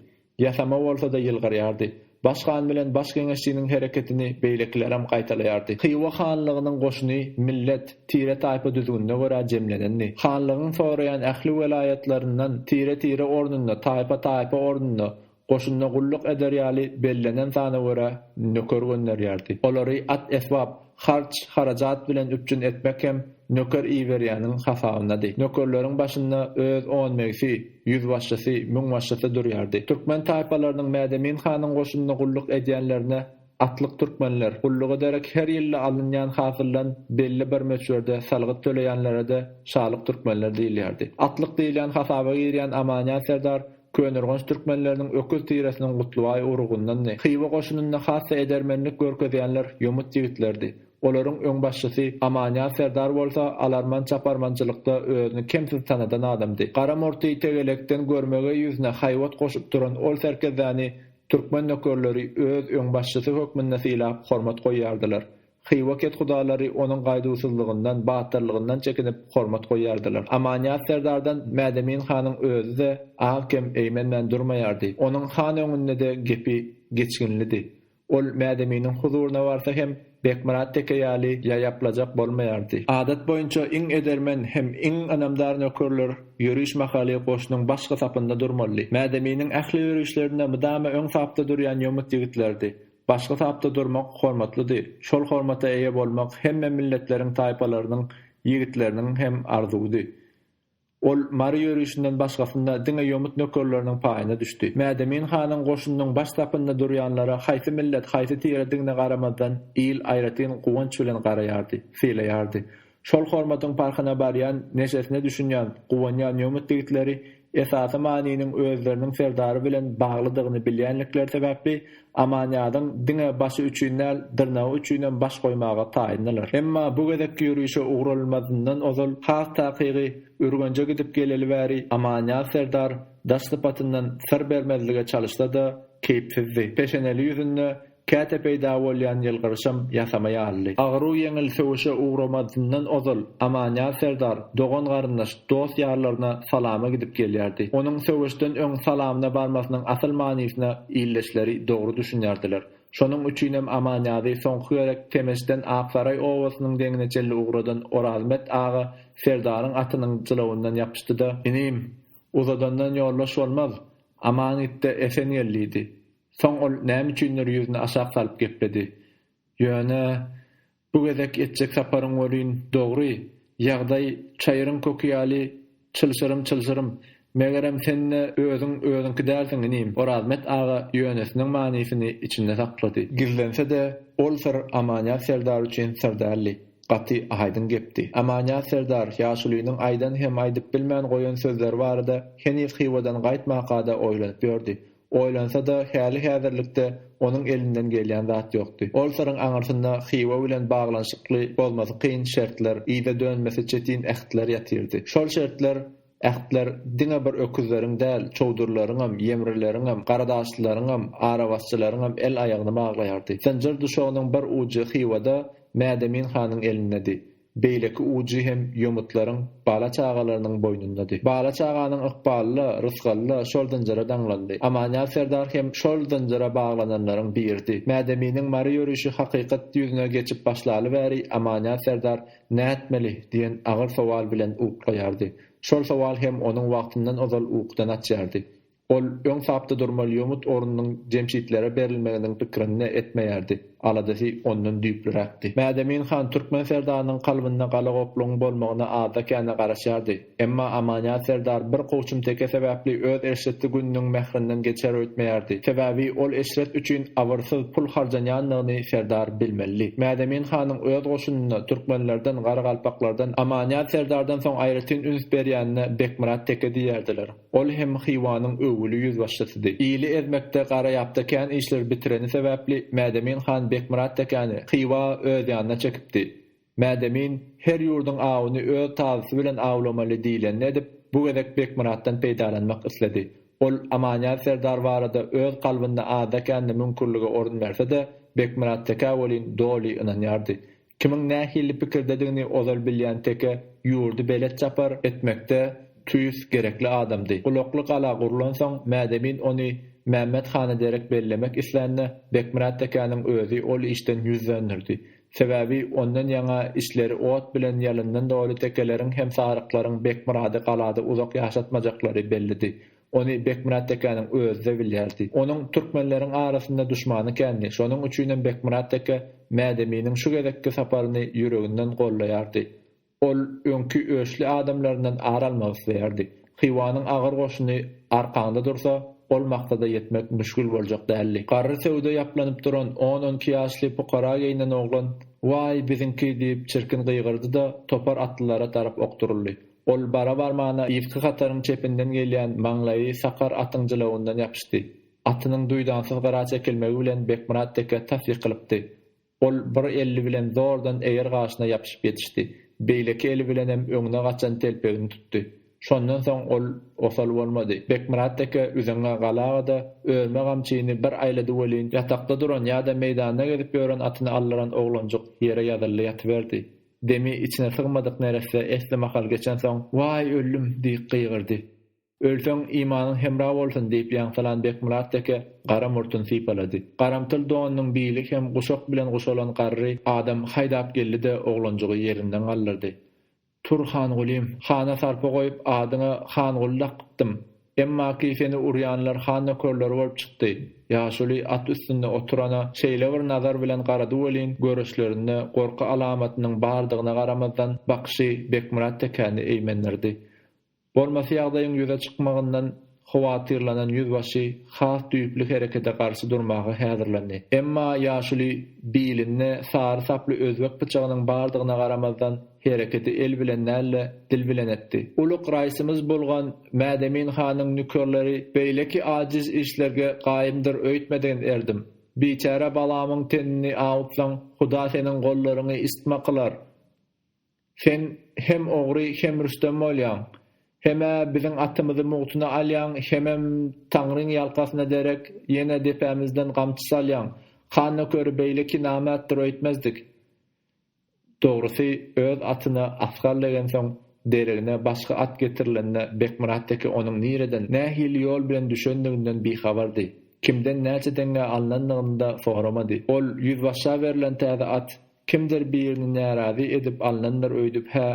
Ýasama bolsa da ýylgyrýardy. Başkan bilen baş geňeşçiniň hereketini beýleklerim gaýtalardy. Hywa hanlygynyň goşuny millet tire taýpa düzgünde görä jemlenenni. Hanlygyň soraýan ähli welayatlaryndan tire ornunda taýpa ornunda goşunda gulluk eder ýaly bellenen sana görä nöker gönderýärdi. Olary at esbab, harç, harajat bilen üpjün etmek hem nöker iýberýäniň hasabynady. Nökerleriň başynda öz 10 megsi, 100 başçysy, 1000 başçysy durýardy. Türkmen taýpalarynyň Mädemin hanyň goşunda gulluk edýänlerine atlyk türkmenler gullugy ederek her ýyly alynýan hasyldan belli bir möçberde salgyt töleýänlere de şalyk türkmenler diýilýärdi. Atlyk diýilen hasaby girýän Amanyat Serdar Könürgönç türkmenleriniň öküz tiresiniň gutluway urugundan Hywa goşunyna hassa edermenlik görkezýänler ýumut ýigitlerdi. Olaryň öň başçysy Amanyat Serdar bolsa alarman çaparmançylykda özüni kemsiz tanadan adamdy. Garamorty tegelekden görmege ýüzüne haýwat goşup duran ol serkezäni türkmen nökerleri öz öň başçysy hökmünde silap hormat goýýardylar. Hywa ket hudalary onuň gaýdysızlygyndan, batyrlygyndan çekinip hormat goýýardylar. Amanyat Serdardan Mädemin hanyň özü de ahkem eýmenden durmaýardy. Onuň han öňünde de gepi geçginlidi. Ol Mädeminiň huzuruna barsa hem Bekmarat tekeýaly ýaýaplajak bolmaýardy. Adat boýunça iň edermen hem iň anamdar nökerler ýürüş mahaly goşunyň başga sapynda durmaly. Mädeminiň ähli ýürüşlerinde mydama öň sapda durýan ýumut ýigitlerdi. Başga tapda durmak hormatlydy. Şol hormata eýe bolmak hemme milletleriň taýpalarynyň ýigitleriniň hem arzuwdy. Ol mary ýürüşinden başgasynda diňe ýumut nökerleriniň paýyna düşdi. Mädemin hanyň goşunyň baş tapynda durýanlara haýsy millet, haýsy tire diňe garamazdan ýyl aýratyn guwanç bilen garaýardy, fiýleýärdi. Şol hormatyň parkyna barýan, neşesine düşünýän, guwanýan ýumut ýigitleri esasy manynyň özleriniň serdary bilen baglydygyny bilýänlikler sebäpli Amanyadyň diňe başy üçinäl dyrnagy üçinem baş goýmaga taýyndylar. Emma bu gezek ýürüşe ugrulmazyndan ozal has taýygy Ürgenje gidip geleli bäri Amanyat Serdar daşlypatyndan sır bermezlige çalışdy, keýpsizdi. Peşeneli ýüzünde käte peýda bolýan ýylgyrşym ýasamaýarly. Agru ýeňil söwüşe ugrulmazyndan ozal Amanyat Serdar dogan garyndaş dost ýarlaryna salama gidip gelýärdi. Onuň söwüşden öň salamyna barmasynyň asyl manysyna ýyleşleri dogry düşünýärdiler. Şonuň üçinem Amanyady soňky ýörek Temesden Aksaray owasynyň deňine çelli ugradan Orazmet ağa Serdaryň atynyň jylawyndan ýapyşdy-da, "Inim, uzadandan ýollaş bolmaz. Amanytda esen ýerlidi." Soň ol näme üçindir ýüzüne aşak salyp gepledi. "Ýöne, bu gezek etjek saparyň bolýyn, dogry. Ýagdaý çaýryň kökýäli, çylşyrym. Megerem senne özüň dälsiň inim." Orazmet ağa ýönesiniň manysyny içinde saklady. Gizlense de ol sır Amanyat Serdar üçin serdärli. Gaty aýdyn gepdi. Amanyat Serdar ýaşulynyň aýdan hem aýdyp bilmän goýan sözler barada Henis Hywadan gaýtmaka da oýlanyp ýördi. Oýlansa da häli häzirlikde onuň elinden gelýän zat ýokdy. Ol syryň aňarsynda Hywa bilen baglanşykly bolmasy kyn şertler, ýa-da dönmesi çetin ähtler ýatyrdy. Şol şertler ähtler diňe bir öküzleriň däl, çowdurlaryňam, ýemrileriňam, garadaşlaryňam, arawaççylaryňam el aýagyny baglaýardy. Zanjir duşanyň bir uçy Hywada Mädemin hanyň elindedi. Beýleki uçy hem ýumutlaryň bala çağalarynyň boýnundady. Bala çağanyň ykbally, rysgally şoldan jara daňlandy. Amanyat Serdar hem şoldan jara baglananlaryň birdi. Mädeminiň mary ýürüşi hakykat ýüzüne geçip başlaly bäri Amanyat Serdar näetmeli diýen agyr sowal bilen uklaýardy. Şol sowal hem onuň wagtyndan ozal uqdan açýardy. Ol öň sapda durmaly ýumut ornunyň jemşitlere berilmeginiň pikirini etmeýärdi. Aladysy ondan düýpleräkdi. Mädemin han Türkmen Serdarynyň kalbynda gala gopluň bolmagyna ada käne garaşýardy. Emma Amanyat Serdar bir goçum teke sebäpli öz eşretli günüň mehrinden geçer ötmeýärdi. Sebäbi ol eşret üçin awyrsyz pul harjanýanlygyny Serdar bilmeli. Mädemin hanyň öz goşunyna türkmenlerden, garagalpaklardan Amanyat Serdardan soň aýratyn üns berýänine Bekmarat teke diýerdiler. Ol hem Hywanyň öwüli ýüzbaşçysydy. Ýyly ezmekde gara ýapdykän işler bitireni sebäpli Mädemin han Bekmarat tekani Hywa öz ýanyna çekipdi. Mädemin her ýurduň awyny öz taýsy bilen awlamaly diýlen edip bu gezek Bekmaratdan peýdalanmak isledi. Ol Amanyat Serdar barada öz kalbynda ada kändi mümkinligi orun berse-de Bekmarat teka bolyn doli inanýardy. Kimiň nähili pikirdedigini ozal bilýän teke ýurdu belet çapar etmekde tüýüs gerekli adamdy. Gulokly gala gurulan soň Mädemin ony Mehmet Hany derek bellemek islenne Bekmurat tekanyň özü ol işden yüzlendirdi. Sebäbi ondan ýaňa işleri ot bilen ýalyndan doly tekeleriň hem saryklaryň Bekmurady galada uzak ýaşatmajaklary bellidi. Ony Bekmurat tekanyň özü de bilýärdi. Onuň türkmenleriň arasynda düşmany kendi. Şonuň üçin Bekmurat teke Mädeminiň şu gezekki saparyny ýüreginden gollaýardy. Ol öňkü öşli adamlaryndan aralmak isleýärdi. Hywanyň agyr goşuny arkanda dursa, ol maktada yetmek müşkül boljak dälli. Garry sewde ýaplanyp duran 10-12 ýaşly pukara geýnen oglan, "Wai biziňki" diýip çirkin gyýgyrdy da topar atlylara tarap okturuldy. Ol bara barmana ýypky gataryň çepinden gelýän maňlaýy sakar atyňjylygyndan ýapyşdy. Atynyň duýdansyz gara çekilmegi bilen Bekmurat teke tasdiq kılıpdy. Ol bir elli bilen zordan eger gaşyna ýapyşyp ýetişdi. Beýleki eli bilen hem öňüne gaçan telpegini tutdy. Şondan soň ol osal bolmady. Bekmurat teke üzüňe galagada ölme gamçyny bir aýlady welin ýatakda duran ýa-da meýdanda gezip ýören atyny allaran oglanjyk ýere ýadyly ýatyberdi. Demi içine sığmadyk nerese esle makal geçen soň "Wai öldüm" diýip gyýgyrdy. "Ölsöň imanyň hemra bolsun" diýip ýaňsalan Bekmurat teke gara murtun sypalady. Garamtyl donyň biýlik hem guşak bilen guşalan garry adam haýdap geldi-de oglanjygy ýerinden galdyrdy. "Turhan gulim, hana sarpa goýup adyňa Hangul laqypdym. Emma ki seni uryanlar han nökerleri bolup çykdy. Ýaşuly at üstünde oturana şeýle bir nazar bilen garady welin görüşlerinde gorky alamatynyň bardygyna garamazdan bakşy Bekmurat tekany eýmenlerdi. Bolmasy ýagdaýyň ýüze çykmagyndan howatyrlanan ýüzbaşy has düýpli herekete garşy durmagy häzirlendi. Emma ýaşuly bilinne sary saply özbek bıçagynyň bardygyna garamazdan hereketi el bilen näle dil bilen etdi. Uluk raýsymyz bolgan Mädemin hanyň nükörleri beýleki aciz işlerge gaýymdyr öýtmeden erdim. Biçara balamyň tenini awutsaň Huda seniň gollaryny istma kılar. Sen hem ogry hem rüstem bolýan. Heme biziň atymyzy mugtuna alýan, hemem Taňryň ýalkasyna derek ýene depämizden gamçy salýan. Han nökeri beýleki namatdyr öýtmezdik. Dogrusy öz atyna asgarlagan soň deregine başga at getirilenine Bekmurat teke onuň nireden nähil ýol bilen düşendiginden bihabardy. Kimden näçedenge alnandygynda soramady. Ol ýüzbaşa berilen täze at kimdir birini närazy edip alnandyr öýdüp ha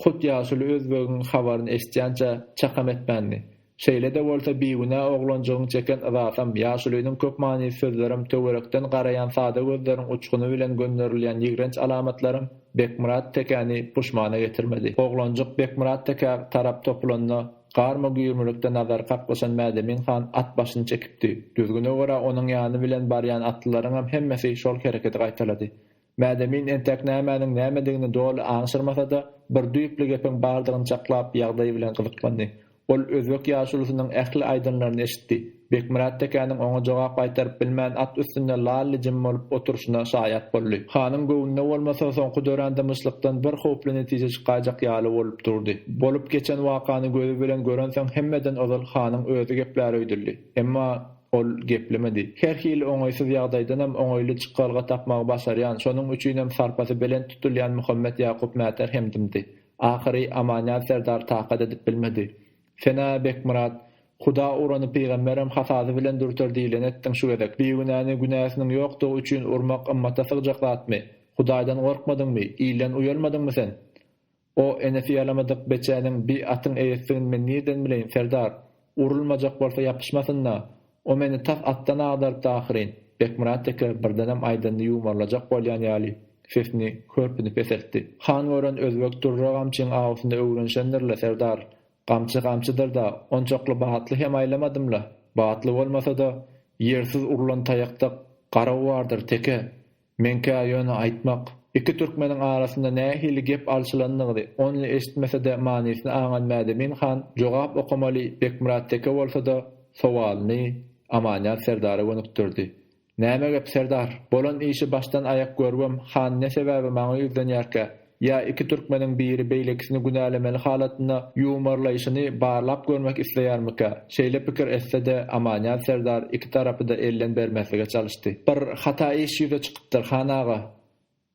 hut ýaşuly özbegiň habaryny esdiýänçe çakam etmändi. Şeýle de bolsa biýguna oglanjygyň çeken azasam ýaşulynyň köp many sözlerim töwerekden garayan sada gözleriň uçguny bilen gönderilýän ýigrenç alamatlarym Bekmurat tekany puşmana getirmedi. Oglanjyk Bekmurat teke tarap topulanyna garma güýrmülükde nazar kaklaşan Mädemin han at başyny çekipdi. Düzgüne görä onuň ýany bilen barýan atlylaryň hem hemmesi şol hereketi gaýtalady. Mädemin entek nämäniň nämedigini dol aňşyrmasa da bir düýpli gepiň bardygyny çaklap ýagdaý bilen gyzyklandy. Ol özbek ýaşulysynyň ähli aýdynlaryny eşitdi. Bekmurat tekanyň oňa jogap gaýtaryp bilmän at üstünde lally jym bolup oturşyna şaýat boldy. Hanyň göwnüne bolmasa soňky dörände myşlykdan bir howply netije çykajak ýaly bolup durdy. Bolup geçen wakany gözü bilen gören soň hemmeden ozal hanyň özü gepleri öýdürdi. Emma ol geplemedi. Her hil oňaýsyz ýagdaýdan hem oňaýly çykalga tapmagy başarýan, şonuň üçin hem sarpasy bilen tutulýan Muhammed Ýakup Mäter hemdimdi. Ahyry amanýat serdar takat edip bilmedi. "Sena Bekmurat, Huda urany peýgamberem hasazy bilen dürter diýilen etdiň şu gezek. Biýgunany günäsiniň ýokdugy üçin urmak ymmata sygjaklatmy? Hudaýdan gorkmadyňmy? Iýlen uyalmadyňmy sen? O enefi ýalamadyk beçäniň bir atyň eýetdigini men nirden bileýin serdar? Urulmajak bolsa ýapyşmasynna. O meni tas atdan agdaryp dahyrin." Bekmurat teke birdenem aýdandy ýumarlajak bolýan ýaly sesini körpüni peseltdi. Han gören özbek durragamçyň awsynda öwrenşendirle serdar. Gamçydyr da, onçokly bahatly hem aýlamadymla. Bahatly bolmasa da, ýersiz urulan taýakda garaw bardyr teke. Menkä ýöne aýtmak. Iki türkmeniň arasynda nähili gep alçylandygy, onu eşitmese de manysini aňan Mädemin han jogap okamaly Bekmurat teke bolsa da sowalyny amanýat serdara gönükdirdi. "Näme gep serdar? Bolan işi başdan ayak görwem, han ne sebäbi maňa ýüzlenýärkä? Ya iki türkmeniň biri beýlekisini günälemeli halatyna ýumarlaýyşyny barlap görmek isleýärmika? Şeýle pikir etse de amanýat serdar iki tarapy da elden bermäslige çalyşdy. Bir hata iş ýüze çykypdyr hanaga.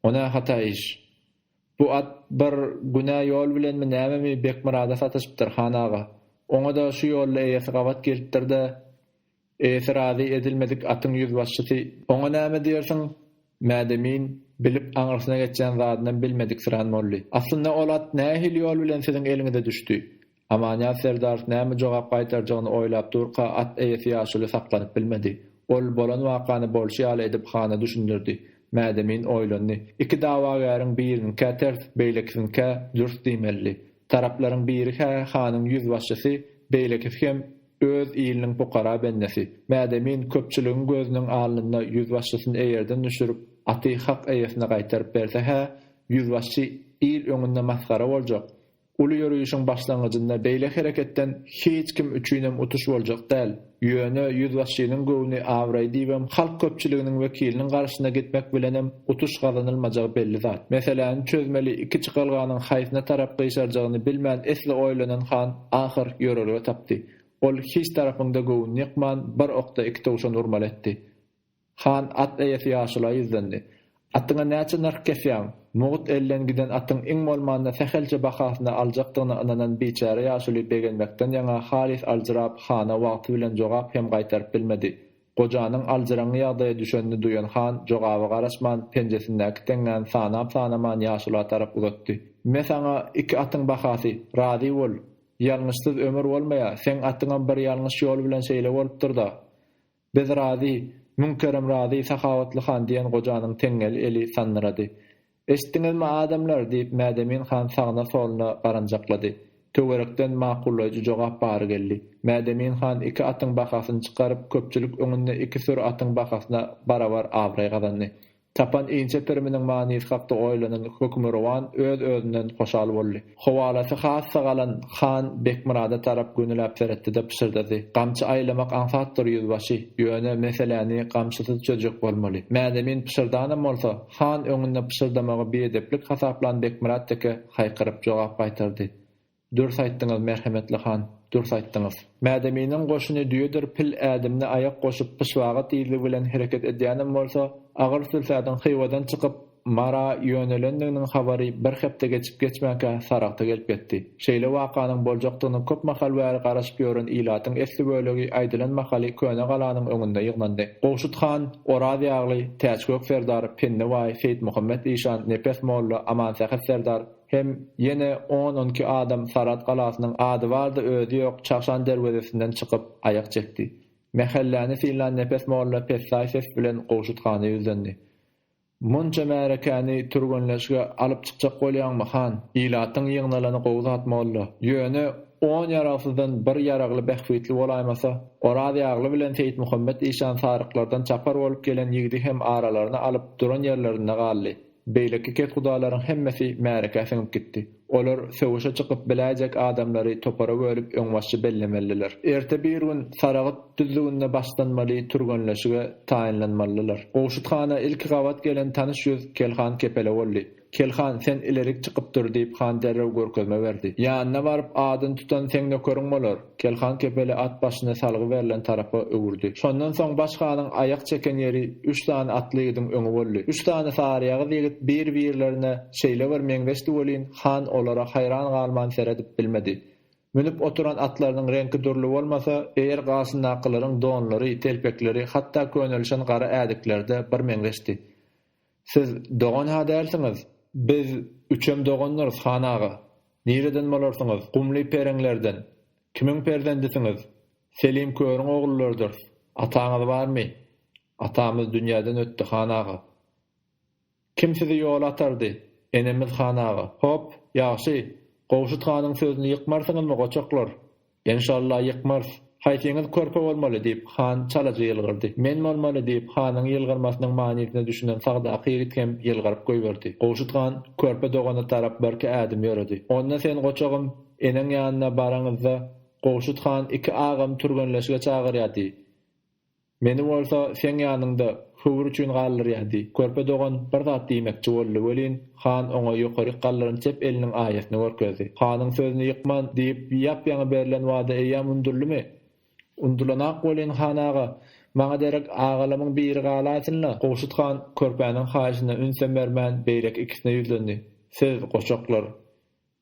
Ona hata iş. Bu at bir günä yol bilenmi näme Bekmurada satyşypdyr hanaga. Oňa da şu ýolla eýesi gawat gelipdir-de. Eýesi razy edilmedik atyň ýüzbaşçysy. Oňa näme diýersiň? Mädemin bilip aňyrsyna geçen zadyny bilmedik siran molly. Aslynda ol at nähil ýol bilen siziň eliňizde düşdi. Amanya serdar näme jogap gaýtarjagyny oýlap durqa at eýesi ýaşuly saklanyp bilmedi. Ol bolan wakany bolşy ýaly edip hana düşündirdi. Mädemin oýlandy. Iki dawagaryň biriniň käter beýlekiňkä dürst diýmelli. Taraplaryň biri hanyň ýüzbaşçysy, beýleki hem öz ýylnyň pukara bennesi. Mädemin köpçüligiň gözüniň alnynda ýüzbaşçysyny eýerden düşürip aty hak eýesine gaýtaryp berse ýüzbaşçy ýyl öňünde masgara boljak. Uly ýörüýüşiň başlangyjynda beýle hereketden hiç kim üçinem utuş boljak däl. Ýöne ýüzbaşçynyň göwüni awray diýbem halk köpçüliginiň wekiliniň garşyna gitmek bilenem utuş gazanylmajagy belli zat. Meselem çözmeli iki çykalganyň haýsyna tarap gyşarjagyny bilmän esli oýlanan han ahyr ýörelge tapdy. Ol hiç tarapynda göwün ýykman bir okda iki towşan urmal etdi. Han at eýesi ýaşyla ýüzlendi. Atyňa näçe nark kesýäň? Mugut elden giden atyň iň molmanda sähelçe bahasyna aljakdygyna inanan biçare ýaşuly begenmekden ýaňa halis aljyrap hana wagty bilen jogap hem gaýtaryp bilmedi. Gojanyň aljyraňy ýagdaýa düşenini duýan han jogaby garaşman penjesindäki teňňän sanaman ýaşula tarap uzatdy. "Men saňa iki atyň bahasy, razy bol. Ýalňyşsyz ömür bolmaýa, sen atyňa bir ýalňyş ýol bilen şeýle bolupdyr-da. Biz razy, münkerem razy, sahawatly han" diýen gojanyň teňel eli sanyrady. "Eşitdiňizmi adamlar?" diýip Mädemin han sagna soluna garanjaklady. Töwerekden maqullaýjy jogap bary geldi. Mädemin han iki atyň bahasyny çykaryp köpçülik öňünde iki sür atyň bahasyna barabar awray gazandy. Tapan inçe terminiň manysy hakda oýlanan hökümrowan öz-özünden hoşal boldy. Howalasy has sagalan han Bekmurada tarap günüläp seretdi pişirdi. Gamçy aýlamak ansatdyr ýüzbaşy. Ýöne meseleni gamçysyz çözjek bolmaly. Mädemin pişirdanam bolsa, han öňünde pişirdamagy beýdeplik hasaplan Bekmuratdaky haýkyryp jogap gaýtardy. "Dür saýtdyňyz merhemetli han, dür saýtdyňyz." Mädeminiň goşuny düýedir pil ädimni ayak goşup pışwaga tiýli bilen hereket edýänem bolsa, agyr sülsäden hywadan çykyp mara ýönelendiginiň habary bir hepde geçip geçmäke sarakta gelip getdi. Şeýle wakanyň boljakdygyny köp mahal bäri garaşyp ýören ilatyň esli bölegi aýdylan mahaly köne galanyň öňünde ýyglandy. Gowşut han, Oraz ýagly, Täçgök serdar, Penneway, Seyit Muhammed Işan, Nepes Molla, Amansahat serdar hem yine 10-12 adam Sarat galasynyň ady bardy özi ýok çakşan derwezesinden çykyp ayak çekdi. Mehelläni filan Nepes Molla Pesayfes bilen gowşutkany ýüzlendi. "Munça märekäni türgünleşige alyp çykjak bolýarmy han? Ilatyň ýygnalany gowzatmaly. Ýöne 10 ýarasyzdan bir ýaragly behwitli bolaýmasa, Oraz ýagly bilen Seyit Muhammed Işan saryklardan çapar bolup gelen ýigidi hem aralaryna alyp duran ýerlerinde galdy. Beýleki kes gudalaryň hemmesi märeke siňip gitdi. Olar sowuşa çykyp biläjek adamlary topara bölüp öňbaşçy bellemeliler. Erte bir gün saragyt düzlügünde başlanmaly türgünleşige taýinlanmalylar. Gowşutkana ilk gawat gelen tanyş ýüz Kelhan kepele boldy. "Kelhan, sen ilerik çykyp dur" diýip han derrew görkezme berdi. Ýanyna baryp adyny tutan seň nökeriň bolar. Kelhan kepele at başyna salgy berilen tarapy öwürdi. Şondan soň başganyň ayak çeken ýeri 3 tane atly ýigitiň öňü boldy. 3 tane saraýagy ýigit bir-birlerine şeýle bir meňzeşdi bolýan, han olara hayran galman seredip bilmedi. Münüp oturan atlarynyň rengi durly bolmasa, eger gasynaklaryň donlary, telpekleri, hatda könelşen gara ädiklerde bir meňzeşdi. "Siz dogan ha dersiňiz? Biz üçem doganlarys hanaga. Nireden bolarsyňyz? Gumly pereňlerden. Kimiň perzendisiňiz? Selim Körüň ogullardyr. Ataňyz barmy? Atamyz dünýäden ötdi hanaga. Kim sizi ýol atardy? Enemiz hanaga. Hop, ýaxşy. Gowşutkanyň sözüni ýykmarsyňyzmy goçaklar? Inşallah ýykmars. Haýsyňyz körpe bolmaly" diýip han çalajy ýylgyrdy. "Men bolmaly" diýip hanyň ýylgyrmasynyň manysyny düşünen sagda akyryt hem ýylgyryp goýberdi. Gowşutkan körpe dogana tarap berke ädim ýöredi. "Onda sen goçagym eniň ýanyna baraňyzda Gowşutkan iki agam türgünleşige çagyrýardy. Meni bolsa sen ýanyňda howur üçin gallyrýardy. Körpe dogan bir zat diýmekçi boldy. Welin han oňa ýokary gallaryň çep eliniň aýatyny görkezdi. Hanyň sözüni ýykman diýip ýap-ýaňy berilen wada eýam undurlymy? Undulanak bolýan hanaga maňa derek agalamyň biri galasynla." Gowşutkan körpäniň haýysyna ünsem bermän beýlek ikisine ýüzlendi. Siz goşaklar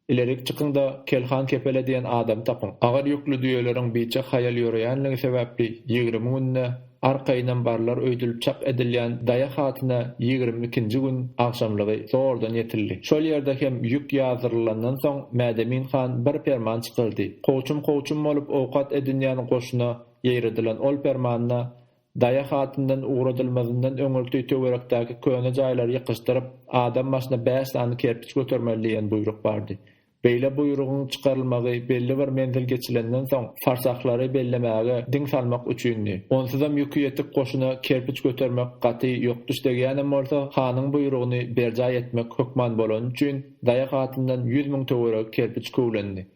ilerik çıkında kelhan kepele diyen adam tapın. Agar yüklü düyelerin biçe hayal yorayanlığı sebepli 20 günne arkaýyndan barlar öýdülip çak edilýän daýa hatyna 22-nji gün akşamlygy zordan ýetildi. Şol ýerde hem ýük ýazyrlandan soň Mädemin han bir perman çykyrdy. Koçum bolup owkat edilýän goşuna ýeýredilen ol permanna daýa hatyndan uğradylmazyndan öňürtüý töwerekdäki köne jaýlary ýykyşdyryp adam başyna 5 sany kerpiç götürmeli diýen buyruk bardy. Beýle buyrugyň çykarylmagy belli bir menzil geçilenden soň farsaklary bellemäge diň salmak üçin onsuzam ýükü ýetip goşuna kerpiç götürmek gaty ýokduş degýänem bolsa hanyň buyrugyny berja etmek hökman bolan üçin daýa hatyndan 100 000 töwerek kerpiç köwlendi.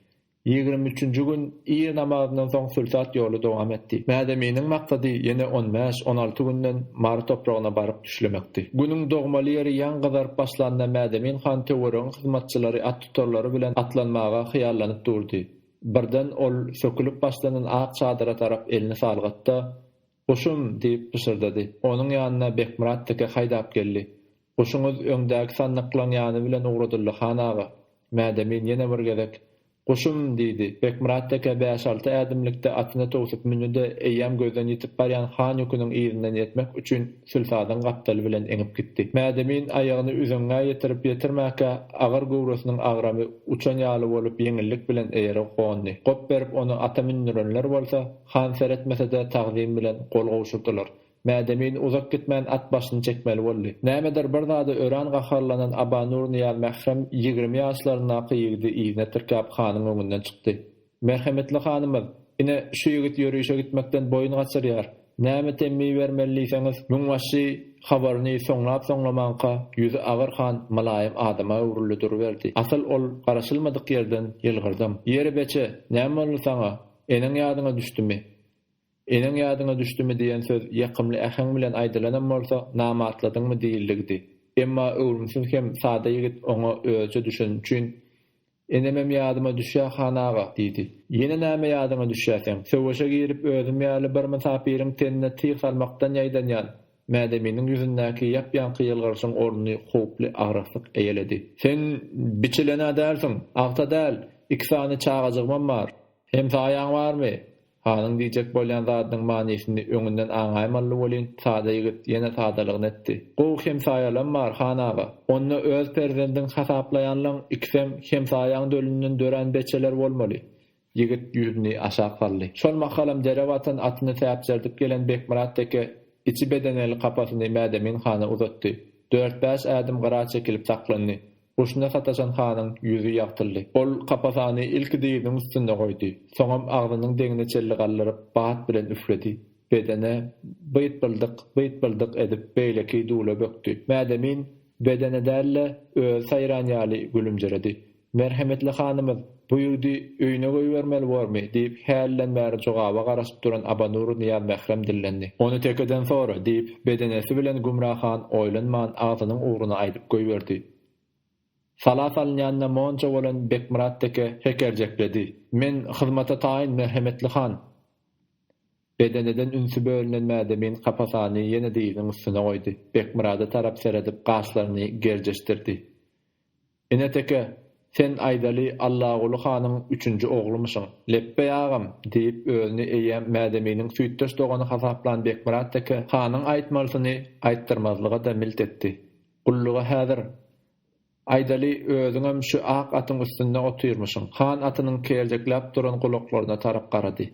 23-nji gün ýyr namazyndan soň sülsat ýoly dowam etdi. Mädeminiň maksady ýene 15-16 günden Mary topragyna baryp düşlemekdi. Günüň dogmaly ýeri ýangydaryp başlanda Mädemin han töwerek hyzmatçylary at tutarlary bilen atlanmaga hyýallanyp durdy. Birden ol sökülüp başlanan ak çadyra tarap elini salgatda "Goşum" diýip pysyrdy. Onuň ýanyna Bekmurat teke haýdap geldi. "Goşuňyz öňdäki sannyklaryň ýany bilen ugradyldy han aga." Mädemin ýene bir gezek "Goşum" diýdi. Bekmurat teke 5-6 ädimlikde atyna tosup minide eýýäm gözden ýitip barýan han ýüküniň ýerinden ýetmek üçin sülsadan gapdaly bilen eňip gitdi. Mädemin aýagyny üzüňe ýetirip ýetirmäke agar gowrasynyň agramy uçan ýaly bolup ýeňillik bilen eýere goňdy. Gop berip onu ata mindirenler bolsa, han seretmese de tagzim bilen gol gowşurdylar. Mädemin uzak gitmän at başyny çekmeli boldy. Nämedir bir zady ören gaharlanan Abanur Niyaz Mährem 20 ýaşlaryna ýygdy ýygyna tirkap hanyň öňünden çykdy. "Merhemetli hanymyz, ine şu ýigit ýörüşe gitmekden boyun gaçyrýar. Näme temmi bermeliseňiz, müňwaşy habaryny soňlap-soňlamanka ýüzi agyr han malaýym adama öwrüli durberdi. Asal ol garaşylmadyk ýerden ýylgyrdym. Ýeri beçe, näme boldy saňa? Eneň ýadyňa düşdümi? Eneň ýadyňa düşdümi diýen söz ýakymly äheň bilen aýdylanan bolsa, namatladyňmy diýildigdi. Emma öwrümsiz hem sada ýigit oňa öýçe düşen üçin "Enemem ýadyma düşýär hanaga" diýdi. "Ýene näme ýadyňa düşýärseň? Söwüşe girip özüm ýaly bir mysapiriň tenine tyg salmakdan ýaýdanýan." Mädeminiň ýüzündäki ýapýanky ýylgyryşyň ornuny howply agraklyk eýeledi. "Sen biçilene dälsiň, agta däl, iki sany çağajygmam bar. Hem saýaň barmy?" Hanyň diýjek bolýan zadynyň manysini öňünden aňaýmaly bolýan sada ýigit ýene sadalygyny etdi. "Gow hem saýalan bar hanaga. Onu öz perzendiň hasaplaýanlaryň ikisem hem saýaň dölünden dören beçeler bolmaly." Ýigit ýüzüni aşağı saldy. Şol mahalam derewatan atyny täpjerdip gelen Bekmurat teke içi bedeneli kapasyny Mädemin hana uzatdy. 4-5 ädim gara çekilip saklandy. Boşuna sataşan hanyň ýüzi ýagtyldy. Ol kapasany ilki diýdiň üstünde goýdy. Soňam agzynyň deňine çelli galleryp bat bilen üfledi. Bedene byt bildik edip beýleki dula bökdi. Mädemin bedene dälle öz saýran ýaly gülümjeredi. "Merhemetli hanymyz, bu ýüdi öýüne goýbermeli bormy?" diýip häýellenmäri jogaba garaşyp duran Abanur Niyaz Mährem dillendi. "Onu tekeden sonra" diýip bedenesi bilen Gumrahan oýlanman agzynyň uğruna aýdyp goýberdi. Salat alınyanna monca bolan Bekmurat teke hekerjekledi. "Men hyzmata taýin merhemetli han." Bedeneden ünsü bölünen Mädemin kapasany ýene diýdiň üstüne goýdy. Bekmurada tarap seredip gaşlaryny gerjeşdirdi. "Ine teke, sen aýdaly Allahul hanyň 3-nji oglumysyň. Leppe ýagam" diýip özüni eýýän Mädeminiň süýtdeş dogany hasaplan Bekmurat teke hanyň aýtmalysyny aýtdyrmazlyga da milt etdi. "Gulluga häzir. Aýdaly özüňem şu ak atyň üstünde oturmuşyň. Han atynyň keljeklap duran gulaklaryna tarap garady.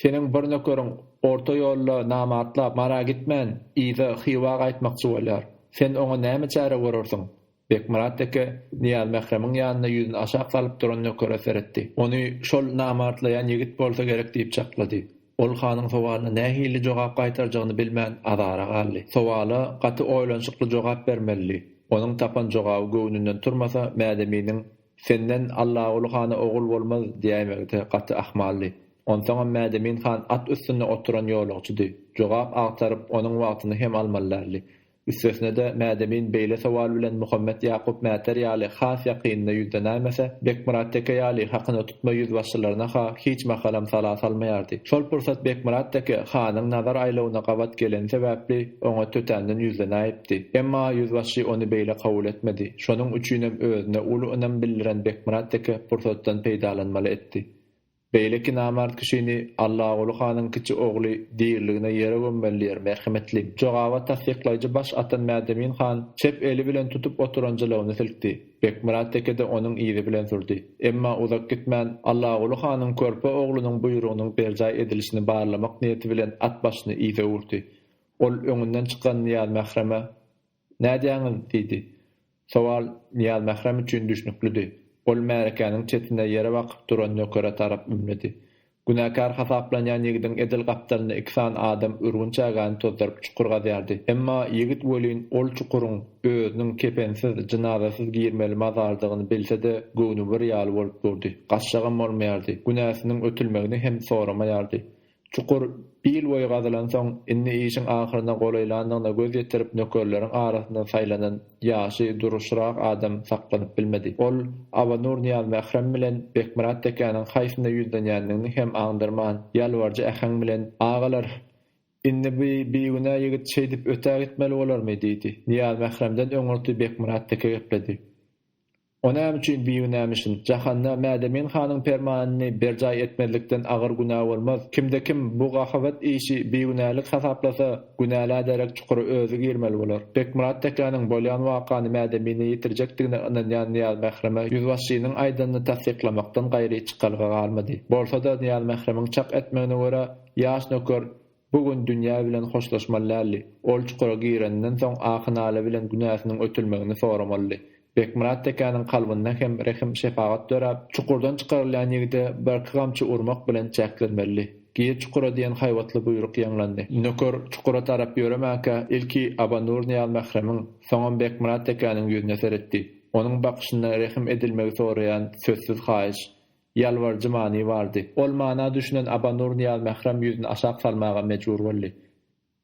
Seniň bir nökeriň orta ýolda namatlap mara gitmän, ýa-da hywa gaýtmakçy bolýar. Sen oňa näme çare görürsiň?" Bekmurat teke Niyaz Mähremiň ýanyna ýüzüni aşağı salyp duran nökere seretdi. Ony şol namatlayan ýigit bolsa gerek diýip çaklady. Ol hanyň sowalyna nähili jogap gaýtarjagyny bilmän azara galdy. Sowala gaty oýlanşykly jogap bermeli. Onuň tapan jogaby göwnünden turmasa, Mädeminiň "Senden Allahul hana ogul bolmaz" diýmegde gaty ahmaldy. Ondan Mädemin han at üstünde oturan ýolagçydy. Jogap agtaryp onuň wagtyny hem almalylardy. Üstesine de mädemin beýle sowal bilen Muhammed Ýakup Mäter ýaly has ýakynyna ýüzdenämese, Bekmurat teke ýaly hakyny tutma ýüzbaşçylaryna hiç makalam sala salmaýardy. Şol pursat Bekmurat teke hanyň nazar aýlawyna gabat gelen sebäpli oňa tötänden ýüzdenäýipdi. Emma ýüzbaşçy ony beýle kabul etmedi. Şonuň üçinem özüne uly önem bildiren Bekmurat teke pursatdan peýdalanmaly etdi. Beýleki namart kişini Allah ulu hanyň kiçi ogly diýerligine ýere gömmelýär merhametli. Jogawa tasdiklaýjy baş atan Mädemin han çep eli bilen tutup oturanjylygyny silkdi. Bekmurat teke de onuň ýyzy bilen sürdi. Emma uzak gitmän Allah ulu hanyň körpe oglunyň buýrugynyň berjay edilişini barlamak niýeti bilen at başyny ýyze urdy. Ol öňünden çykan Niyaz Mähreme "Nädäňiz?" diýdi. Sowal Niyaz Mährem üçin düşnüklidi. Ol märekäniň çetine ýere bakyp duran nökere tarap ümledi. Günäkar hasaplanýan ýigdiň edil gapdalyny iksan adam urgunçagan tozdaryp çukurga därdi. Emma ýigit welin ol çukuryň özüniň kepensiz, jynazasyz girmeli mazardygyny bilse de göwnü bir ýaly bolup durdy. Gaçşagam bolmaýardy. Günäsiniň ötülmegini hem soramaýardy. Çukur bir ýyl boýy gazalan soň inni işiň ahyryna golaylandygyna göz ýetirip nökerleriň arasynda saýlanan ýaşy duruşrak adam saklanyp bilmedi. Ol Abanur Niyaz Mährem bilen Bekmurat tekeniň haýsyna ýüzdenýändigini hem aňdyrman ýalwarjy äheň bilen "Agalar, inni bir ýigit şey dip ötä gitmeli bolarmy?" diýdi. Niyaz Mähremden öňürti Bekmurat teke gepledi. Onam üçin biýünämişin, jahanna Mädemin hanyň permanyny berjay etmedikden agyr günah bolmaz. Kimde kim bu gahawat işi biýünälik hasaplasa, günäler derek çukura özü girmeli bolar. Bekmurat tekeniň bolýan wakany Mädemini ýitirjekdigine inanýan Niyaz Mähreme ýüzbaşçynyň aýdyny tasdiklamakdan gaýry çykalga galmady. Bolsa da Niyaz Mähremiň çap etmegine görä, ýaş nöker bugün dünýä bilen hoşlaşmaly. Ol çukura girenden soň ahynaly bilen günäsiniň ötülmegini soramaly. Bekmurat tekeniň kalbyna hem rehim şefaat dörap, çukurdan çykarylýan ýigide bir gamçy urmak bilen çäklenmeli. Giýe çukura diýen haýwatly buyruk ýanlandy. Nöker çukura tarap ýöremäkä ilki Abanur Niyaz Mähremiň, soňam Bekmurat tekeniň ýüzüne seretdi. Onuň bakşyna rehim edilmegi soraýan sözsüz haýyş, ýalwarjy many bardy. Ol mana düşünen Abanur Niyaz Mährem ýüzüni aşak salmaga mejbur boldy.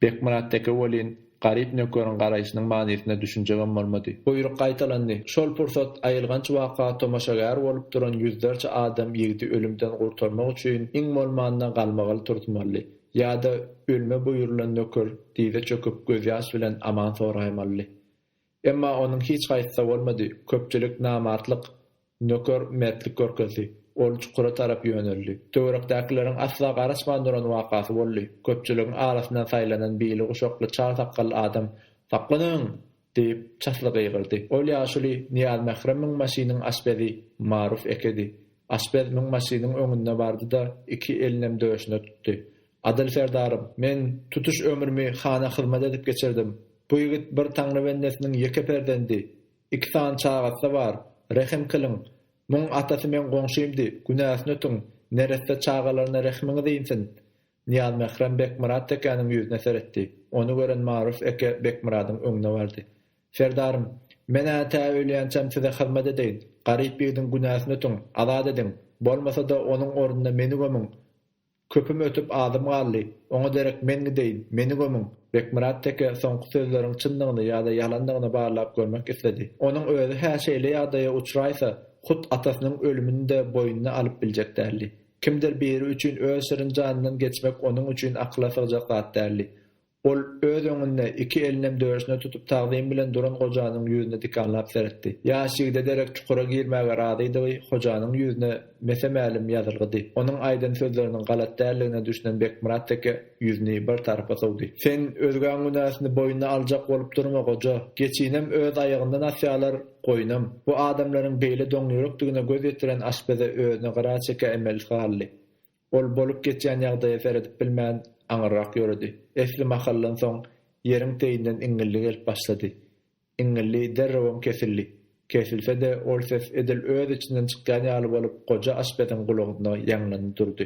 Bekmurat teke welin garip nökörün garaýyşynyň manysyna düşünjegem bolmady. Buyruk gaýtalandy. Şol pursat aýylgança waka tomaşagar bolup duran ýüzlerçe adam ýigdi ölümden gurtarmak üçin iň bolmanyna galmagal turtmaly. Ýa-da ölme buýrulan nökör diýde çöküp göz ýaş bilen aman soraýmaly. Emma onuň hiç gaýtsa bolmady. Köpçülik namartlyk nökör mertlik görkezdi. Ol çukura tarap ýöneldi. Töwerekdäkileriň asla garaşman duran wakasy boldy. Köpçüligiň arasyndan saýlanan beýle uşakly çar sakal adam "Saklanyň!" diýip çasly gaýgyrdy. Ol ýaşuly Niyaz Mähremiň maşynyň aşbedi Maruf ekedi. Aşbediň maşynyň öňünde bardy da iki elinem döşüne tutdy. "Adil serdarym, men tutuş ömrümi hana hyzmat edip geçirdim. Bu ýigit bir taňry bendesiniň ýeke perdendi. Iki san çagatsa bar, rehim kılıň. Muň atasy men goňşymdy, günäsini ötüň, nerede çağalaryna rehmiňi diýsin." Niyaz Mährem Bekmurat tekeniň ýüzüne seretdi. Onu gören Maruf eke Bekmuratyň öňüne bardy. "Serdarym, men ata ölýänçem size hyzmat edeýin. Garyp birdiň günäsini ötüň, azad ediň. Bolmasa da onuň ornuna meni gömüň. Köpüm ötüp adym galdy. Oňa derek men gideýin, meni gömüň." Bekmurat teke soňky sözleriň çynlygyny ýa-da ýalanlygyny barlap görmek istedi. Onuň özü her şeýle ýagdaýa uçraýsa, hut atasynyň ölümini de boýnuna alyp biljek därli. Kimdir biri üçin öz sırynjandan geçmek onuň üçin akla sygjak zat därli. Ol öz öňünde iki elinem döşüne tutup tagdym bilen duran hojanyň ýüzüne dikanlap seretdi. Ýaşygda derek çukura girmäge radydy, hojanyň ýüzüne mesemälim ýazylgydy. Onuň aýdan sözleriniň galat därligine düşünen Bekmurat teke ýüzüni bir tarapa sowdy. "Sen özgäň günäsini boýnuna aljak bolup durma hoja. Geçinem öz aýagyndan asýalar goýnam. Bu adamlaryň beýle doňýurukdygyna göz ýetiren aşbede özüne gara çeke emel hally." Ol bolup geçýän ýagdaýy seredip bilmän aňyrak ýöredi. Esli mahallan soň ýeriň teýinden iňilli gelip başlady. Iňilli derrewem kesildi. Kesilse de ol ses edil öz içinden çykýan ýaly bolup goja aşbediň gulagyna ýaňlanyp durdy.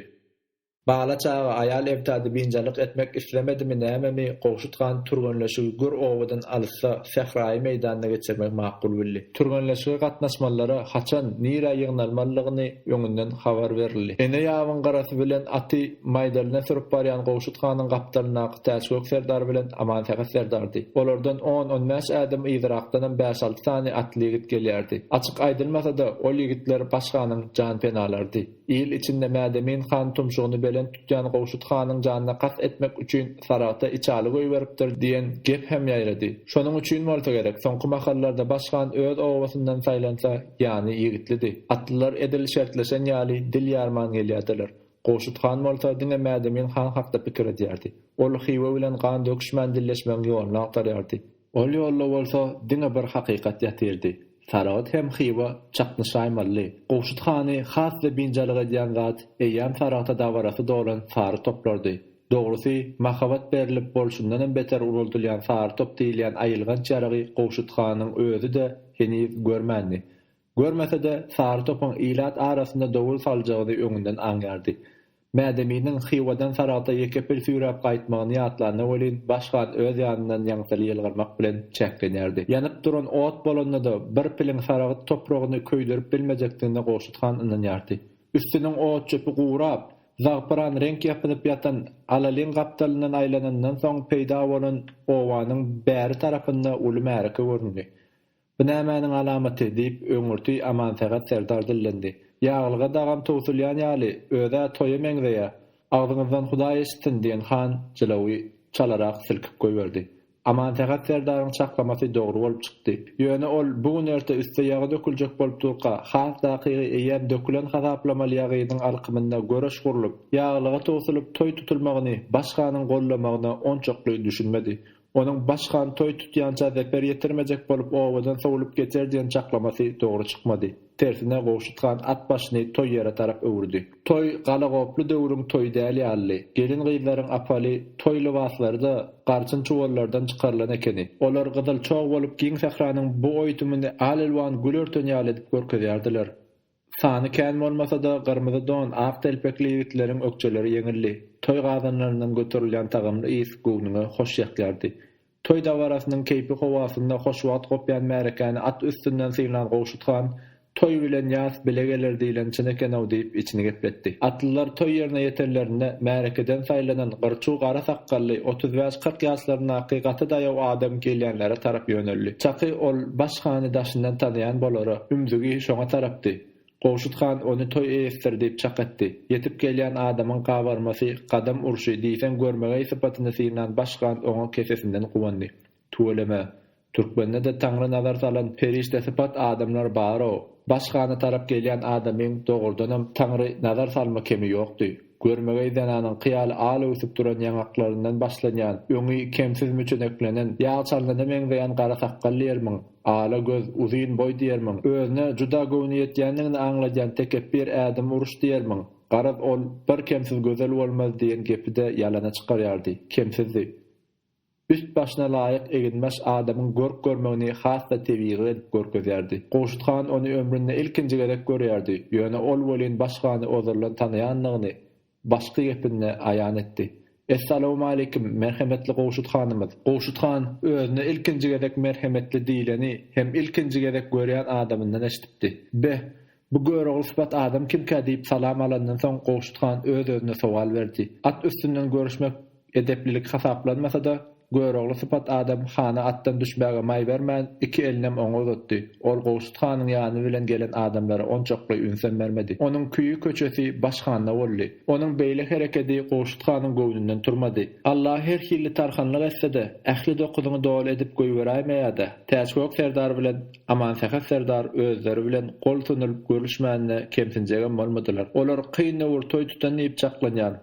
Bala çağa ayal evtady binjalyk etmek islemedimi näme goşutgan turganlaşygy gür owadan alsa Sehraý meýdanyna geçirmek makul bildi. Turganlaşyga gatnaşmalara haçan nira ýygnalmalygyny öňünden habar berildi. Ene ýabyň garasy bilen aty maýdalyna sürüp barýan goşutganyň gapdalyna täşgök serdar bilen aman täze serdardy. Olardan 10-15 adam ýyrakdan 5-6 tany atly ýigit gelýärdi. Açyk aýdylmasa-da ol ýigitler başganyň jan penalardy. İl içinde Mädemin han tumşugyny bilen tutýan goşutganyň janyna qat etmek üçin sarata içaly goýberipdir diýen gep hem ýaýrady. Şonuň üçin bolsa gerek soňky mahallarda başgan öz owasyndan saýlansa ýani ýigitlidi. Atlylar edil şertleşen ýaly dil ýarman gelýärdiler. Goşutgan bolsa diňe Mädemin han hakda pikir edýärdi. Ol hywa bilen gan döküşmän dilleşmän ýoluny aktarýardy. Ol ýolda bolsa diňe bir hakykat ýatyrdy. Sarat hem hywa çaknyşaýmaly. Goşuthany has we binjalyk edýän zat eýýän sarata dawarasy dolan sary toplardy. Dogrusy mahabat berilip bolşundan beter uruldylýan sary top diýilýän aýylgan çaragy goşuthanyň özü de heniz görmändi. Görmese-de sary topyň ilat arasynda dowul saljagy öňünden aňýardy. Mädeminiň hywadan sarata ýekepil süýräp gaýtmagyny ýatlanyna welin başga öz ýanyndan ýaňsaly ýylgyrmak bilen çäklenýärdi. Ýanyp duran ot bolanda bir piling saragy topragyny köýderip bilmejekdigine goşutgan ynanýardy. Üstüniň ot çöpü gurap, zagparan renk ýapyp ýatan alalyn gapdalyndan aýlanandan soň peýda bolan owanyň bäri tarapynda uly märke göründi. Bu nämäniň alamaty diýip öňürti aman tägat serdar dillendi. Ýaglyga dagam towsulýan ýaly öze toýa meňzeýä agdyňyzdan Hudaý esitsin diýen han jylawy çalarak silkip goýberdi. Aman tägat serdaryň çaklamasy dogry bolup çykdy. Ýöne ol bugun erte üste ýagy döküljek bolup durqa has dakygy eýer dökülen hazaplamaly ýagynyň alkymynda göreş gurulyp ýaglyga towsulup toý tutulmagyny başganyň gollamagyna onçakly düşünmedi. Onuň başgan toý tutýança zeper ýetirmejek bolup owadan sowulup geçer diýen çaklamasy dogry çykmady. Tersine goşutgan at başyny toý ýere tarap öwürdi. Toý galagoply döwrüň toý däl ýaly. Gelin gyzlaryň apaly toý libaslary da garçyn çuwallardan çykarlan ekeni. Olar gyzyl çoğ bolup giň Sehranyň bu oýtumyny alelwan gül örtün ýaly edip görkezýärdiler. Sany kän bolmasa-da gyrmyzy don, ak telpekli ýigitleriň ökçeleri ýeňilli. Toý gazanlaryndan göterilýän tagamly ýys göwnüňe hoş ýakýardy. Toý dawarasynyň keýpi howasynda hoşwat gopýan märekäni at üstünden sylan goşutgan toý bilen ýas bilegeler diýilen çeneken diýip içini gepletdi. Atlylar toý ýerine ýeterlerinde märekeden saýlanan gyrçy gara sakally 35-40 ýaşlaryna hakykaty daýaw adam gelýänlere tarap ýöneldi. Çaky ol başgany daşyndan tanýan bolary ümzügi şoňa tarapdy. Goşutgan ony toý eýestir diýip çakatdy. Ýetip gelýän adamyň gabarmasy, gadam urşy diýsen görmege sypatyny synan başgan oňa kesesinden guwandy. Tuweleme Türkmende de taňry nazar salan perişte sypat adamlar baro. Başgany tarap gelýän adamyň dogurdanam taňry nazar salma kemi ýokdy. Görmege zananyň kyýaly aly üsüp duran ýaňaklaryndan başlanýan, öňi kemsiz müçeneklenen, ýaly çalnada meňzeýän gara sakally ýermiň, ala göz, uzyn boý diýermiň, özüne juda göwni ýetýändigini aňlaýan tekebbir adam uruş diýermiň. Garap ol bir kemsiz gözel bolmaz diýen gepi de ýalana çykarýardy. Kemsizdi. Üst başına laýyk eginmäş adamyň görk görmegini hasda tebiği edip görkezýärdi. Goşutgan ony ömründe ilkinji gerek görýärdi. Ýöne ol welin başgany ozurlan tanaýanlygyny başga gepinde aýan etdi. Assalamu alaykum merhametli goşutganymyz. Goşutgan özüne ilkinji gerek merhametli diýileni hem ilkinji gerek görýän adamyndan eşitdi. Bu görügli sypat adam kimkä diýip salam alandan soň goşutgan öz-özüne sowal berdi. At üstünden görüşmek edeplilik hasaplanmasa-da görügli sypat adam hana atdan düşmäge maý bermän iki elinem oňa uzatdy. Ol goşuthanyň ýany bilen gelen adamlara onçakly ünsem bermedi. Onuň küýü köçesi başganda boldy. Onuň beýle hereketi goşuthanyň göwnünden turmady. Allah her hilli tarhanlyk etse-de ähli dokudyny dol edip goýberýärmi-ýa-da. Täşgök serdar bilen aman tägat serdar özleri bilen gol tunulyp görüşmänine kemsinjegen bolmadylar. Olar kynna toý tutan diýip çaklanýan.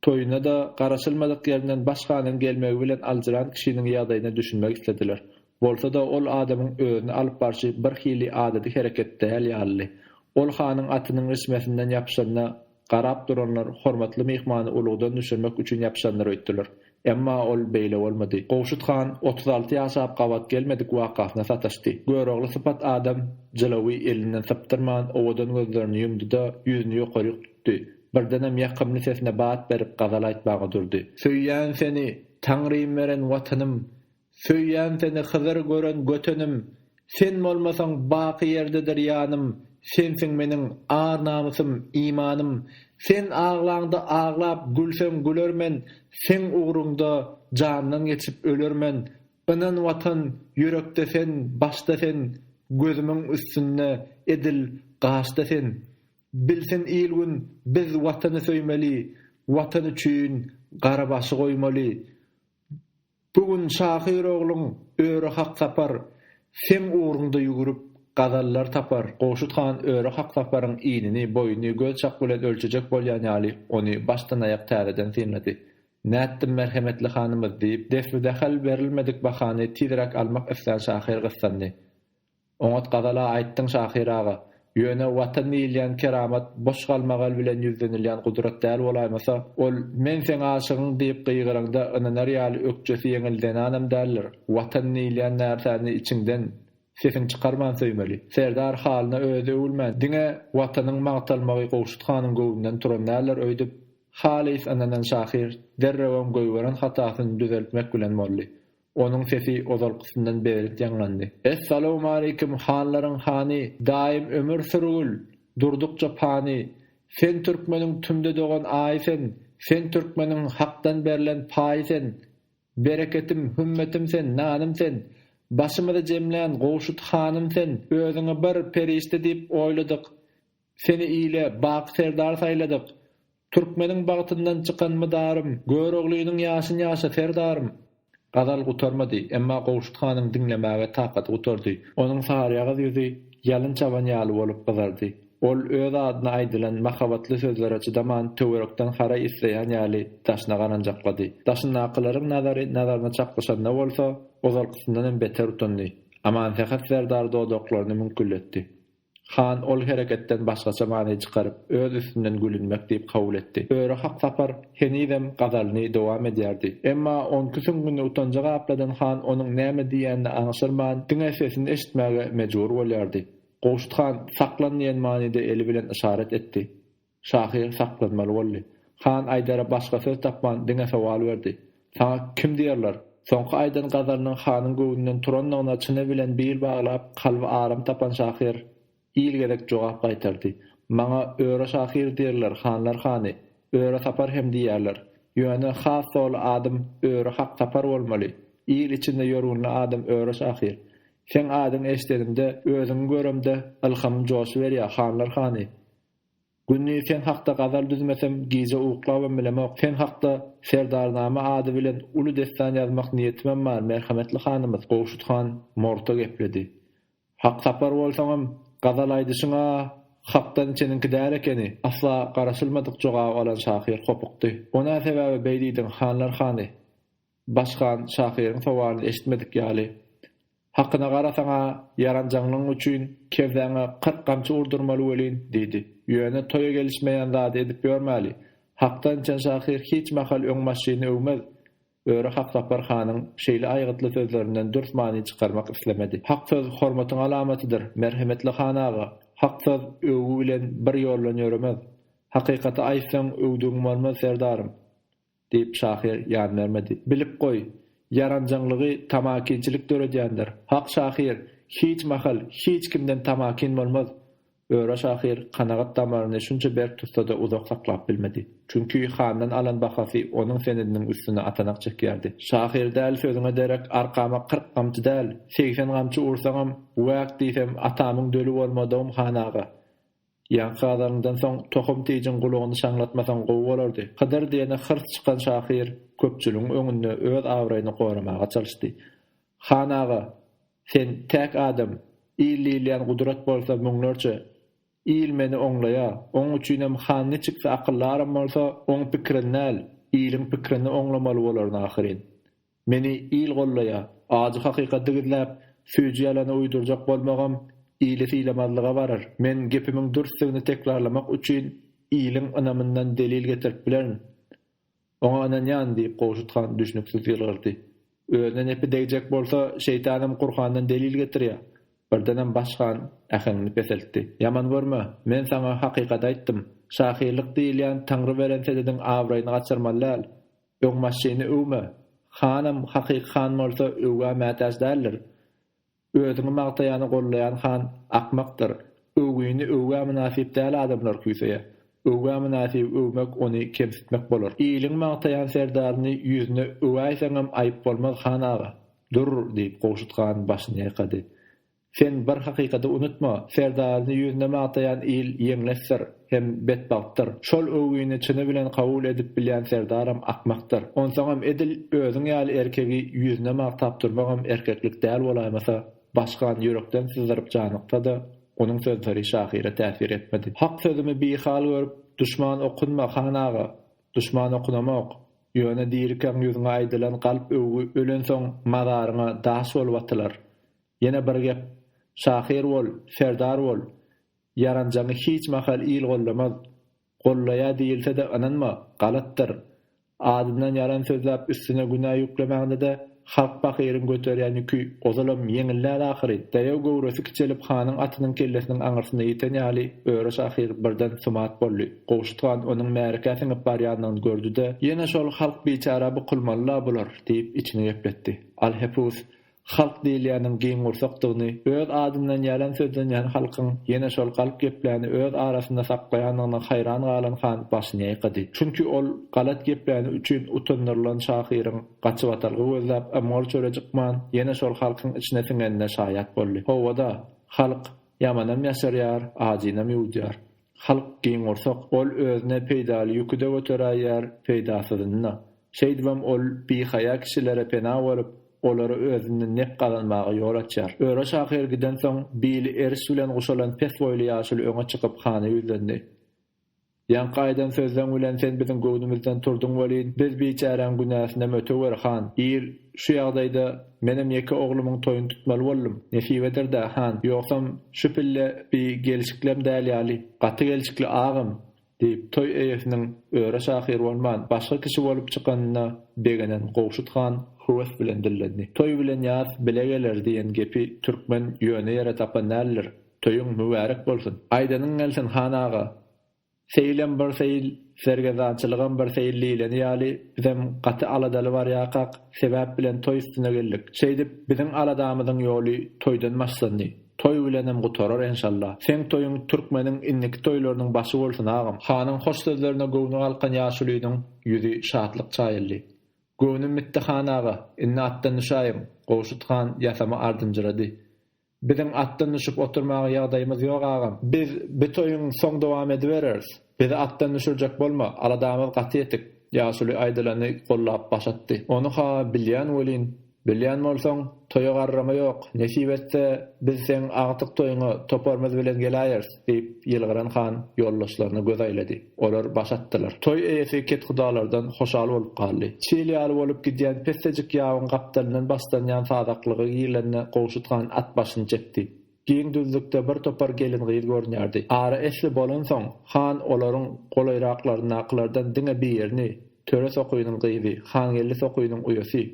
Toyuna da garaşylmadyk ýerden başganyň gelmegi bilen aljaran kişiniň ýagdaýyna düşünmek istediler. Bolsa da ol adamyň özüni alyp barşy bir hili adaty hereketde ýaly. Ol hanyň atynyň ismesinden ýapşanyna garap duranlar hormatly mehmany ulugdan düşürmek üçin ýapşanlar öýtdiler. Emma ol beýle bolmady. Goşutgan 36 ýaşap gawat gelmedik wakasyna sataşdy. Görügli sypat adam jylawy elinden saptyrman owadan gözlerini ýumdy da ýüzüni ýokary tutdy. birdenem ýakymly sesine baat berip gazal aýtmagy durdy. Söýýän seni Taňrym beren watanym, söýýän seni hyzyr gören götenim, sen bolmasaň baky ýerdedir ýanym, sensiň meniň ar namysym, imanym, sen ağlaňda ağlap gülsem gülermen, sen ugrunda janyň geçip ölermen, anan watan yürekde sen, başda sen, gözümüň üstünde edil gaşda sen. Bilsin ilgün biz watany söýmeli, watan üçin garabaşy goýmaly. Bugün Şahyr ogluň öre hak tapar, sen ugrunda ýügürüp gazallar tapar. Goşuthan öre hak taparyň iňini, boýuny göz çak bilen ölçejek bolýan ýaly ony başdan aýak täzeden dinledi. Nätdim merhemetli hanymyz diýip defde hal berilmedik bahany tiderek almak isleýän Şahyr gyssandy. Oňat gazala aýtdyň Şahyr aga, ýöne watan ýylýan keramat boş galmagal bilen ýüzlenilýän gudrat däl bolaýmasa, ol men sen aşygyň diýip gyýgyranda ananar ýaly ökçesi ýeňilden anam däller. Watan ýylýan närsäni içinden sesin çykarman söýmeli. Serdar halyna özi ölmän. Diňe watanyň magtalmagy Goşuthanyň göwünden turan näler öýdüp, halis ananan Şahyr derrewem goýwaran hatasyny düzeltmek bilen boldy. Onun sesi ozalkysyndan berilip ýanlandy. Assalamu alaykum hanlaryň hany, daim ömür sürgül, durdukça pani. Sen türkmeniň tümde dogan aýsyn, sen türkmeniň hakdan berilen paýsyn. Bereketim, hümmetim sen, nanym sen. Başymyza jemlän Goşut hanym sen. Özüňe bir perişte diýip oýladyk. Seni ýyle bak serdar saýladyk. Türkmeniň bagtyndan çykan mydarym, göregliyiniň ýaşyn ýaşa serdarym. Gazal gutarmady, emma Goşuthanyň dinlemäge takat gutardy. Onuň saryagy ýüzi ýalyn çaban ýaly bolup gyzardy. Ol öz adyna aýdylan mahabatly sözlere çydaman töwerekden hara isleýän ýaly daşna garanjaklady. Daşnaqylaryň nazaryna çaplaşanda bolsa, ozalkysyndan beter utandy. Aman tähat serdar dodoklaryny mümkinletdi. Han ol hereketten başgaça many çykaryp öz üstünden gülünmek diýip kabul etdi. Öre hak tapar henidem gazalyny dowam edýärdi. Emma 10 güni utanjak apladan Han onuň näme diýänini aňşyrman, diňe sesini eşitmäge mejbur bolýardy. Goşuthan saklanýan manyda eli bilen işaret etdi. Şahyr saklanmaly boldy. Han aýdara başga söz tapman diňe sowal berdi. "Saňa kim diýerler?" Soňky aýdan gazalynyň Hanyň göwünden turanlygyna çyna bilen bil baglap kalby aram tapan Şahyr ilgerek jogap gaýtardy. "Maňa öre Şahyr diýerler, hanlar hany. Öre tapar hem diýerler. Ýöne has ol adam öre hak tapar bolmaly. İl içinde ýörünli adam öre Şahyr. Sen adam eşderimde, özüň göremde ilham joş berýär, hanlar hany. Günni sen hakda gazal düzmesem gize uklabam bilemek. Sen hakda serdarnama ady bilen uly destan ýazmak niýetim bar, merhametli hanymyz." Goşuthan morta gepledi. "Hak tapar bolsaňam gazal aýdyşyňa hakdan çeninki däl ekeni asla garaşylmadyk jogap alan Şahyr kopukdy. Ona sebäbi beýdiň hanlar hany. Başkan Şahyryň sowalyny eşitmedik ýaly. "Hakyna garasaňa yaranjaňlyň üçin kevzäňe 40 gamçy urdurmaly welin" diýdi. "Ýöne toýa gelişmeýän zat edip görmäli. Hakdan çen Şahyr hiç mahal öňmaşyny öwmez. Öre hak tapar hanyň şeýle aýgytly sözlerinden dürst many çykarmak islemedi. Hak söz hormatyň alamatydyr, merhemetli hanaga. Hak söz öwü bilen bir ýollan ýöremez. Hakykaty aýtsaň öwdüň bolmaz serdarym" diýip Şahyr ýan bermedi. "Bilip goý, yaranjaňlygy tamakinçilik döredýändir. Hak Şahyr hiç mahal hiç kimden tamakin bolmaz." Öre Şahyr kanagat damaryny şunça berk tutsa da uzak saklap bilmedi. Çünkü Handan alan bahasy onuň senediniň üstüne atanak çekýärdi. "Şahyr däl sözüňe derek arkama 40 gamçy däl, 80 gamçy ursaňam, wagt diýsem atamyň dölü bolmadym hanaga. Ýa-kadyryndan soň tohum tiýjin gulugyny şaňlatmasaň gowy bolardy." Kadar diýene hyrs çykan Şahyr köpçüligiň öňünde öz awraýyny goramaga çalyşdy. "Hanaga, sen täk adam, ýylýan gudrat bolsa müňlerçe İl meni oňlaýa, oň üçinem hany çyksa akyllarym bolsa, oň pikirini al, iliň pikirini oňlamaly bolar nahyrin. Meni il gollaýa, azy hakykatdy gizläp, söýji ýalany uýdurjak bolmagam, ili fiýlemazlyga barar. Men gepimiň dürstligini tekrarlamak üçin iliň anamyndan delil getirip bilerin." Oňa ananýan diýip Goşuthan düşnüksiz ýylgyrdy. "Özüne nepi degijek bolsa, şeýtanym Qur'andan delil getirýär. Birdenem başgan äheňini peseltdi. Yaman görme, men saňa hakykat aýtdym. Şahyrlyk diýilýän Taňry beren sedediň awraýyny gaçyrmalylar. Öňmaşyny öwme. Hanam hakyky han bolsa öwga mätäş däldir. Özüňi magtaýany gollaýan han akmakdyr. Öwgüni öwga münasip däl adamlar küýseýär. Öwga münasip öwmek ony kemsitmek bolar. Iýliň magtaýan serdaryny ýüzüne öwäýsäňem aýyp bolmaz hanaga. Dur diýip goşutgan başyny ýakady. Sen bir hakykata unutma, serdaryny ýüzüne magtaýan il ýeňlesdir, hem betbagtdyr. Şol öwgüni çyny bilen kabul edip bilýän serdaram akmakdyr. Onsoňam edil özüň ýaly erkegi ýüzüne magtap durmagam erkeklik däl bolaýmasa, başgan ýürekden sızdyryp janykda onun sözleri şahire täsir etmedi. Hak sözümi bihal görüp, düşman okunma hanaga, düşman okunamak, ýöne diýirken ýüzüne aýdylan galp öwgü ölen soň madaryna daş bolup atylar. Ýene bir gep, şahir bol, serdar bol, yaranjaňy hiç mahal il gollamaz, gollaýa diýilse de ananma, galatdyr. Adamdan yaran sözläp üstüne günah ýüklemäňde de halk bakyryň göterýän ýükü ozalym ýeňilläl ahyry. Daýaw gowrasy kiçelip hanyň atynyň kellesiniň aňyrsyna ýeten ýaly öýre şahir birden sumat boldy. Goşutgan onuň märkäsini barýanyny gördü-de, ýene şol halk biçara bu kulmanlar bular diýip içine gepletdi. Al-Hepus halk diýilýäniň giň gursakdygyny, öz adamdan ýalan sözlenýän halkyň ýene şol galp geplerini öz arasynda saklaýanyna haýran galan han başyny ýykdy. Çünki ol galat geplerini üçin utandyrylan şahyryň gaçyp atalgy gözläp amor çörejikman ýene şol halkyň içine siňende şaýat boldy. Howada halk yamanam ýaşarýar, ajynam ýudýar. Halk giň gursak ol özüne peýdaly ýüküde göterýär, peýdasyzyna. Şeýdibam ol bihaýa kişilere pena bolup olary özünden nep galanmagy ýol açýar. Öýre şahyr giden soň bili eris bilen goşulan pes boýly ýaşyl öňe çykyp hany ýüzlendi. Ýan gaýdan sözleň bilen sen biziň göwnümizden turdyň welin, biz biçärän günahyna mötewer han. Ir şu ýagdaýda menem ýeke oglumyň toýuny tutmaly boldum. Nesibedir de han, ýoksam şu pille bir gelişiklem däl ýaly, gaty gelişikli agym diýip toy eýesiniň öýre şahyr bolman başga kişi bolup çykanyna begenen goşutgan howes bilen dillendi. Toy bilen ýaz bile geler diýen gepi türkmen ýöne ýere tapanarlar. Toyuň mübarek bolsun. Aýdanyň gelsin hanaga. Seýlem bir seýil, sergezançylygam bir seýil diýileni ýaly bizim gaty aladaly var ýakak sebäp bilen toy üstüne geldik. Şeýdip biziň aladamyzyň ýoly toýdan başlandy. Toy bilenem gutarar inşallah. Sen toyuň türkmeniň inniki toýlarynyň başy bolsun agam. Hanyň hoş sözlerine gownu alkan ýaşulynyň ýüzi şatlyk çaýyldy. Gowunum mitti hanaga, inne atdan nüşaýym, goşutgan ýasama ardymjyrady. Biziň atdan nüşüp oturmagy ýagdaýymyz ýok agam. Biz bu toýuň soň dowam edibereriz. Bizi atdan nüşürjek bolma, aladamyz gaty etdik. Ýaşuly aýdylany gollap başatdy. Onu ha bilýän welin, bilýän bolsaň toýa garrama ýok. Nesibetse biz sen agtyk toýuňa toparmaz bilen geläýäris diýip ýylgyran han ýollaşlaryny göz aýlady. Olar başatdylar. Toy eýesi ket hudalardan hoşal bolup galdy. Çylýaly bolup gidýän pestejik ýagyň gapdalynyň bastanýan sadaklygy ýylanna goşutgan at başyny çekdi. Giň düzlükde bir topar gelin gyýy görnýärdi. Ara esli bolan soň han olaryň golaýraklaryny aklardan diňe birini töre sokuýunyň gyýy, han gelli sokuýunyň uýasy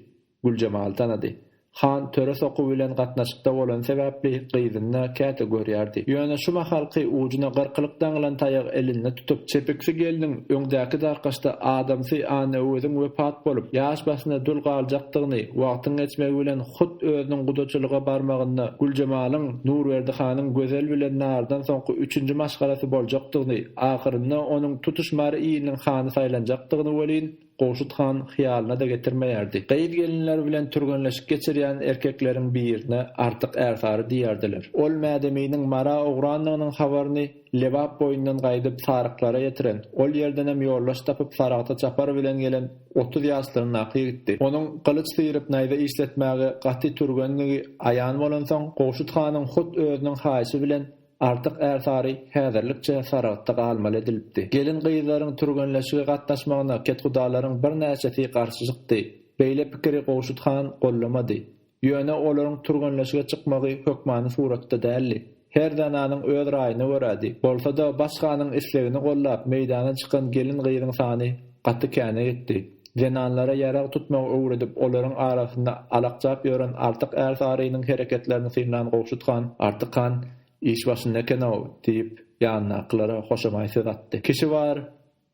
Gülcemal tanady. Han töre soku bilen gatnaşykda bolan sebäpli gyýyna käte görýärdi. Ýöne şu mahalky ujuna garqylyk daňylan taýag elinde tutup çepiksi geldiň öňdäki daqaşda adamsy ana özüň wepat bolup ýaş başyna dul galjakdygyny wagtyň geçmegi bilen hut özüniň gudaçylyga barmagyny Gülcemalyň Nurberdi hanyň gözel bilen nardan soňky 3-nji maşgarasy boljakdygyny ahyrynda onuň tutuşmary ýylyň hany saýlanjakdygyny welin goşutgan hyýalyna da getirmeýärdi. Gaýyp gelinler bilen türgenleşip geçirýän erkekleriň birine artyk ärsary diýerdiler. Ol mädeminiň mara ogranynyň habaryny lebap boýundan gaýdyp saryklara ýetiren, ol ýerdenem ýollaş tapyp saragta çapar bilen gelen 30 ýaşlaryň aky gitdi. Onuň gylyç syryp naýda işletmäge gaty türgenligi aýan bolan soň goşuthanyň hut özüniň haýsy bilen artık ersary häzirlikçe saragtda galmaly edilipdi. Gelin gyýlaryň türgenleşige gatnaşmagyna ketgudalaryň bir näçesi garşy çykdy. Beýle pikiri goşuthan gollamady. Ýöne olaryň türgenleşige çykmagy hökmany suratda däldi. Her dananyň öz raýyny görýärdi. Bolsa-da başganyň islegini gollap meýdana çykan gelin gyýyň sany gaty käne etdi. Zenanlara yarak tutmagy öwredip olaryň arasynda alaqjap ýören artyk ärsariynyň hereketlerini synlan gowşutgan artykan iş başynda ekenow diýip ýanaklara hoşamay söz atdy. Kişi var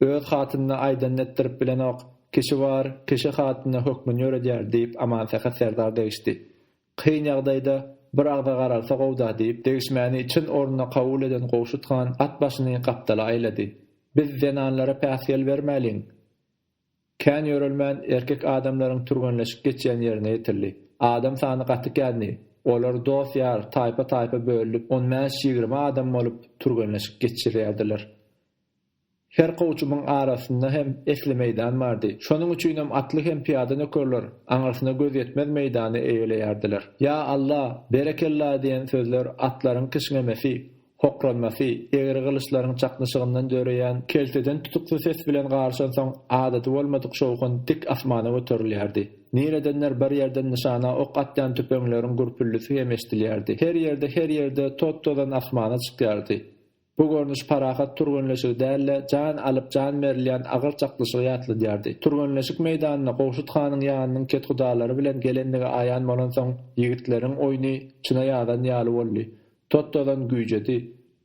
öz hatyny aýdan etdirip bilenok, kişi var kişi hatyny hökmüni ýöredýär diýip amansakat serdar degişdi. Kyn ýagdaýda bir agda garalsa gowda diýip degişmäni için ornuna kabul eden gowşutgan at başyny gapdala aýlady. Biz zenanlara päsýel bermäliň. Kän ýörelmän erkek adamlaryň turganlaşyp geçýän ýerine ýetirli. Adam sany gaty geldi. Olar dosýar taýpa bölüp 15-20 adam bolup turganlaşyp geçirýärdiler. Her gowçumyň arasynda hem esli meýdan bardy. Şonuň üçin hem atly hem piýada nökerler aňarsyna göz ýetmez meýdany eýeleýärdiler. Ya Allah, berekella diýen sözler atlaryň kışňamysy, hokranmasy, egri gylyçlaryň çaknyşygyndan döreýän kelseden tutukly ses bilen garşan soň adaty bolmadyk şowkun dik asmana göterilýärdi. Niredenler bir ýerden nişana ok atýan tüpeňleriň gurpullygy hem eşdilýärdi. Her ýerde tot-todan asmana çykýardy. Bu görnüş parahat turganlaşyk dälle jan alyp jan berilýän agyr çaklyşygy ýatladýardy. Turganlaşyk meýdanyna gowşutkanyň ýanynyň ket hudalary bilen gelendigi aýan bolan soň ýigitleriň oýny çyna ýadan ýaly boldy. Tot-todan güýjedi,